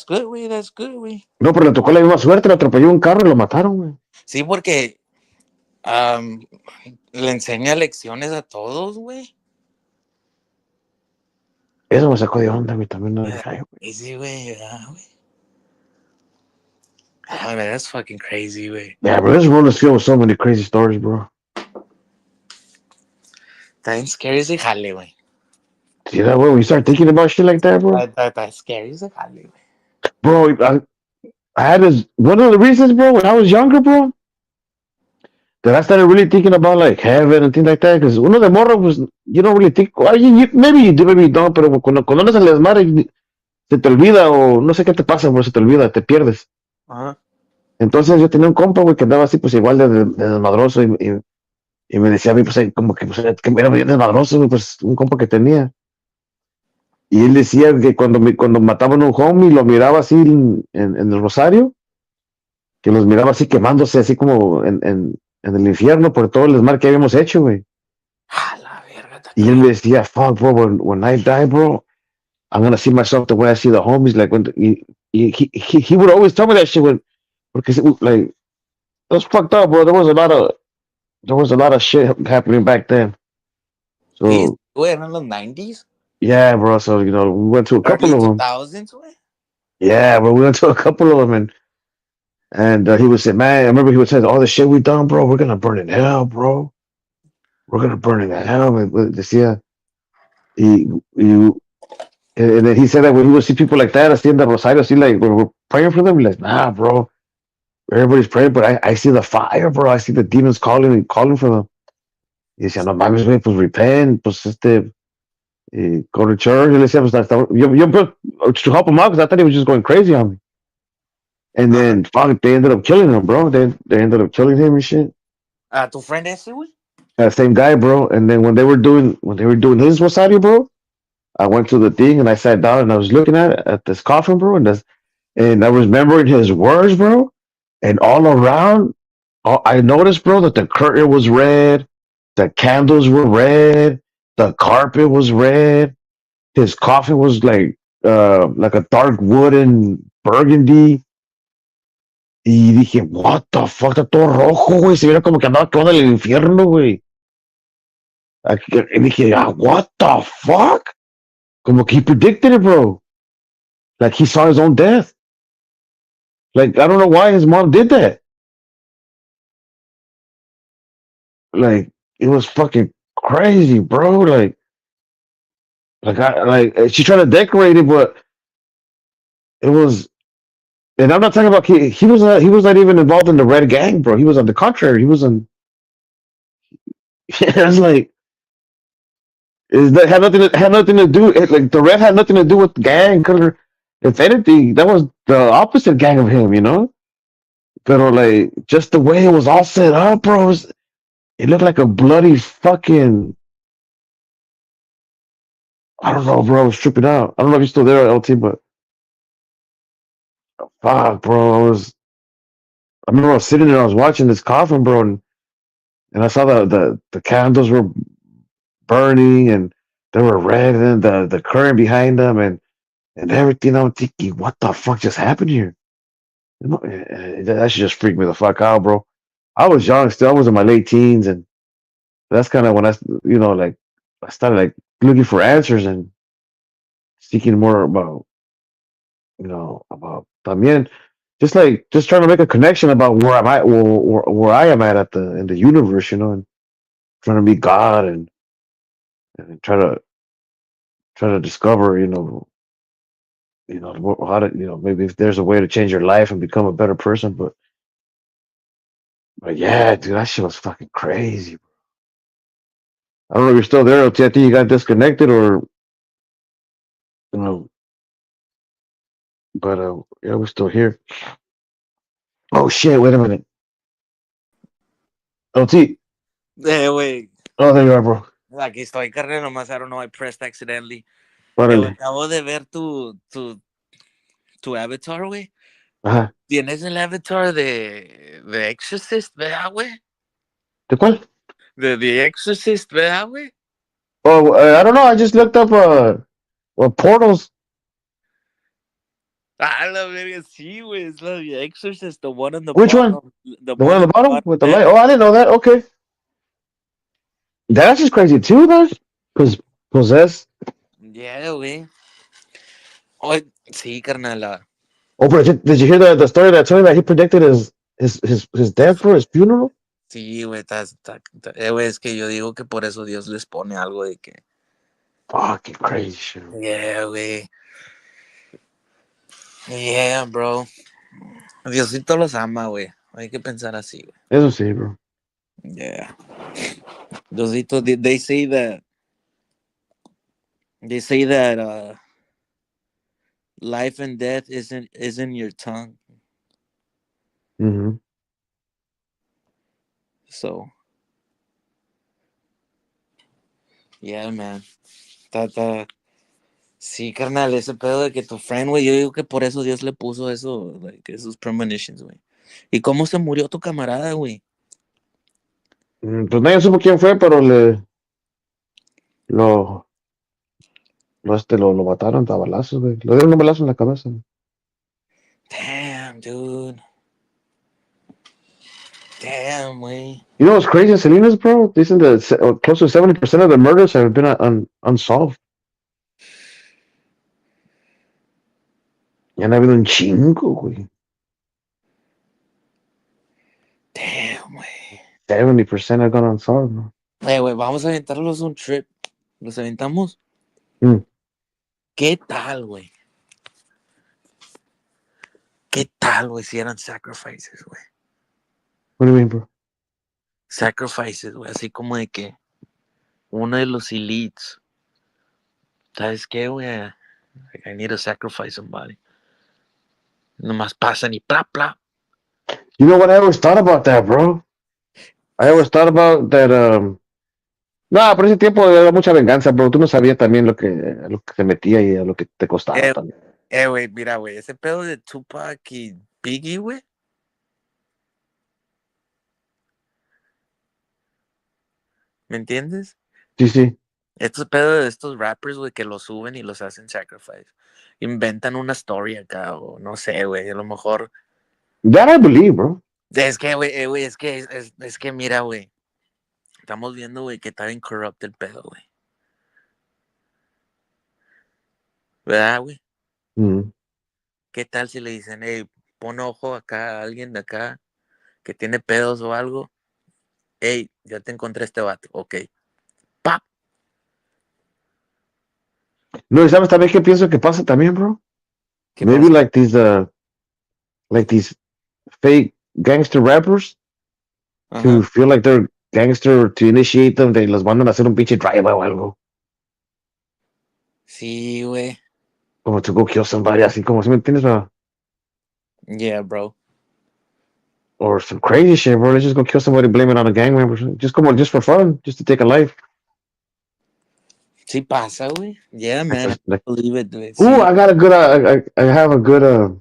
good, güey, that's good, güey. No, pero le tocó la misma suerte. Le atropelló un carro y lo mataron, güey. Sí, porque um, le enseña lecciones a todos, güey. Eso me sacó de onda, güey. También, no dije, ay, güey. Y sí, güey, güey. Ah, man, that's fucking crazy, güey. Yeah, bro, this world is filled with so many crazy stories, bro. Está bien scary ese jale, güey. See that, way when you start thinking about shit like that, bro? Está scary ese jale, güey. Bro, I had this, one of the reasons, bro, when I was younger, bro, that I started really thinking about like heaven and things like that. Because uno de morro, pues, you don't really think, well, maybe you do, maybe you don't, pero cuando andas en el desmadre, se te olvida o no sé qué te pasa, bro, se te olvida, te pierdes. Ajá. Entonces yo tenía un compa, güey, que andaba así, pues igual de desmadroso y me decía a mí, pues, como que, pues, que era bien desmadroso, güey, pues, un compa que tenía. Y él decía que cuando mataban a un homie, lo miraba así en el Rosario, que los miraba así quemándose, así como en el infierno por todo el desmadre que habíamos hecho, güey. A la verga, está Y él me crazy. decía, fuck, bro, when I die, bro, I'm gonna see myself the way I see the homies. Like, he would always tell me that shit, because like, it was fucked up, bro. There was a lot of shit happening back then. Sí, So, güey, eran los 90s, yeah, bro. So, we went to a couple early of them. 2000s, güey. Yeah, bro, we went to a couple of them, and he would say, man, I remember he would say, all the shit we done, bro, we're gonna burn in hell, bro. We're gonna burn in hell. Decía, y, and then he said that when he would see people like that, así en the Rosario, así like, when we're praying for them, like, nah, bro, everybody's praying, but I see the fire, bro. I see the demons calling for them. Y decía, no mames, güey, pues repent, pues go to church. Y le decía, pues, to help him out, because I thought he was just going crazy on me. And Ajá. then, fuck, they ended up killing him, bro. They ended up killing him and shit. ¿A tu friend ese, güey? Same guy, bro. And then when they were doing his Rosario, bro, I went to the thing and I sat down and I was looking at this coffin, bro, and I was remembering his words, bro. And all around, I noticed, bro, that the curtain was red, the candles were red, the carpet was red. His coffin was like a dark wooden burgundy. Y dije, what the fuck, está todo rojo, güey. Se viera como que andaba quemando en el infierno, güey. Y dije, what the fuck? Como que he predicted it, bro. Like he saw his own death. Like, I don't know why his mom did that. Like, it was fucking crazy, bro. She tried to decorate it, but it was. And I'm not talking about he was not even involved in the red gang, bro. He was on the contrary. He was on. It's like that had nothing to do. Like the red had nothing to do with gang. Cause if anything, that was the opposite gang of him, you know. But like just the way it was all set up, bro. It looked like a bloody fucking. I don't know, bro. I was tripping out. I don't know if you're still there, LT, but fuck, bro. I remember I was sitting there. I was watching this coffin, bro, and I saw the candles were burning and they were red, and the current behind them, and everything. I'm thinking, what the fuck just happened here? That should just freak me the fuck out, bro. I was young still. I was in my late teens, and that's kind of when like I started like looking for answers and seeking more about también just trying to make a connection about where I'm at, where I am at the in the universe, and trying to meet God and try to discover, how to, maybe if there's a way to change your life and become a better person. But yeah, dude, that shit was fucking crazy. I don't know if you're still there. I think you got disconnected or you know, but yeah, we're still here. Oh shit! Wait a minute. OT. Güey. Oh, there you are, bro. Aquí estoy, carnal, nomás, I don't know, I pressed accidentally. Güey, Órale. acabo de ver tu avatar, güey. Ajá. ¿Tienes el avatar de Exorcist, verdad, güey? ¿De cuál? De The Exorcist, ¿verdad, güey? Oh, I don't know. I just looked up portals. Ah, la verga, sí, güey, es la The Exorcist, the one on the Which one? bottom. The The one one on on the the bottom bottom with the light. left. Oh, I didn't know that. Okay. That's just crazy too, though. Because possessed. Yeah, güey. Oh, sí, carnal. Oh, but did you hear the story that told me that he predicted his death for his funeral? Sí, güey, güey, es que yo digo que por eso Dios les pone algo de que. Fucking crazy shit. Yeah, güey. Yeah, bro. Diosito los ama, güey. Hay que pensar así, güey. Eso sí, bro. Yeah. Diosito, they say that. They say that life and death isn't your tongue. Mm-hmm. So, yeah, man. Está. Sí, carnal, ese pedo de que tu friend, güey, yo digo que por eso Dios le puso eso, like, esos premonitions, güey. ¿Y cómo se murió tu camarada, güey? Pues nadie supo quién fue, pero lo, lo mataron a balazos, güey. Le dieron un balazo en la cabeza. Damn, dude. Damn, güey. You know what's crazy in Salinas, bro? Dicen that close to 70% of the murders have been unsolved. Y han habido un chingo, güey. Damn, güey. 70% have gone unsolved, bro. Güey, vamos a aventarlos un trip. ¿Los aventamos? Mm. ¿Qué tal, güey? ¿Qué tal, güey, si eran sacrifices, güey? What do you mean, bro? Sacrifices, güey, así como de que uno de los elites. ¿Sabes qué, güey? I need to sacrifice somebody. Nomás pasan y bla, bla. You know what? I always thought about that, bro. I always thought about that. No, por ese tiempo era mucha venganza, bro. Tú no sabías también lo que se metía y a lo que te costaba también. Güey, mira, güey, ese pedo de Tupac y Biggie, güey. ¿Me entiendes? Sí, sí. Estos pedos de estos rappers, güey, que los suben y los hacen sacrifice. Inventan una story acá, o no sé, güey, a lo mejor. That I believe, bro. Es que, güey, es que mira, güey. Estamos viendo, güey, que está bien corrupt el pedo, güey. ¿Verdad, güey? Mm. ¿Qué tal si le dicen, hey, pon ojo acá a alguien de acá que tiene pedos o algo? Hey, ya te encontré este vato, ok. ¡Pap! No, ¿y sabes también qué pienso que pasa también, bro? ¿Qué Maybe pasa? like these fake gangster rappers to Ajá. feel like they're gangster to initiate them, they los mandan a hacer un pinche drive o algo. Sí, güey. Como to go kill somebody, así como, ¿sí me entiendes, bro? Yeah, bro. Or some crazy shit, bro. Let's just go kill somebody, blame it on a gang member. Just for fun, just to take a life. Sí pasa, güey. Yeah, man, I Like, believe it, güey. ooh, Sí. I got a good, I have a good,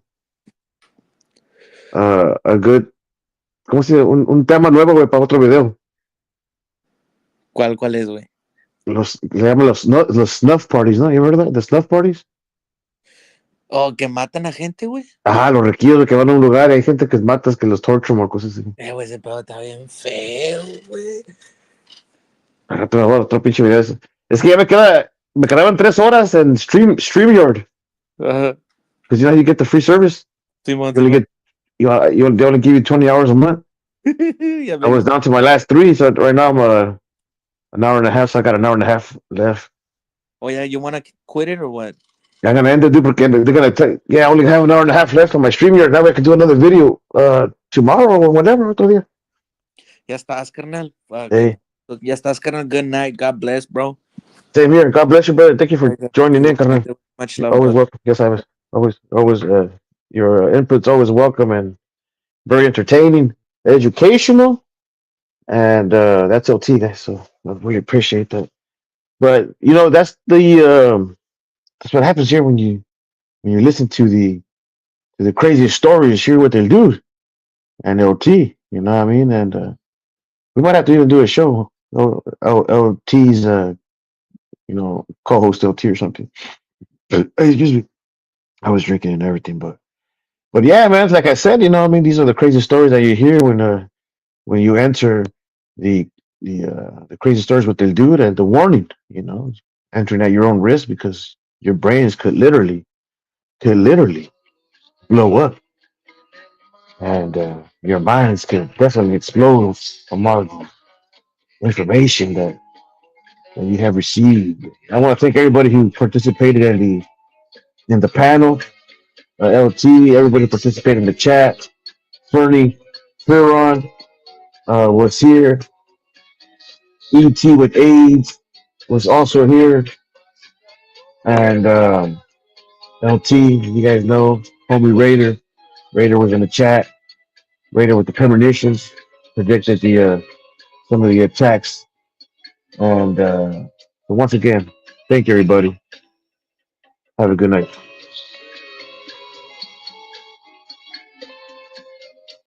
¿cómo se dice? Un tema nuevo, güey, para otro video. ¿Cuál es, güey? Le llaman los snuff parties, ¿no? You heard of that? The snuff parties? Oh, que matan a gente, güey. Ajá, los requiere que van a un lugar y hay gente que matas, que los torturan o cosas así. Güey, ese pedo está bien feo, güey. Ajá, te voy a dar otro pinche video. Es que ya me quedaban 3 horas en StreamYard. Ajá. Because you know how you get the free service? Simón, You only Simón. get, they only give you 20 hours a month. Ya I me was down to my last 3, so right now I'm an hour and a half, so I got an hour and a half left. Oh, yeah, you wanna quit it or what? I'm gonna end it, dude, porque they're gonna tell, yeah, I only have an hour and a half left on my StreamYard. Now I can do another video tomorrow or whatever, otro día. Ya estás, carnal. Fuck. Hey. So, ya estás, carnal. Good night. God bless, bro. Same here. God bless you, brother. Thank you for joining in, carnal. Igualmente, much You're love, always brother. welcome. Yes, I was always. Your input's always welcome and very entertaining, educational, and that's LT, guys. So I really appreciate that. But that's what happens here when you listen to the craziest stories. Hear what they'll do and LT. You know what I mean? And we might have to even do a show. LT's co-host LT or something. Excuse me. I was drinking and everything, but yeah, man. Like I said, I mean, these are the crazy stories that you hear when you enter the the crazy stories what they'll do and the warning. Entering at your own risk because your brains could literally blow up and your minds can definitely explode from all the information that you have received. I want to thank everybody who participated in the panel. LT, everybody participated in the chat. Fernie, Ferron was here. ET with AIDS was also here. And LT, you guys know, homie Raider. Raider was in the chat. Raider with the premonitions predicted the some of the attacks. And but once again, thank you, everybody. Have a good night.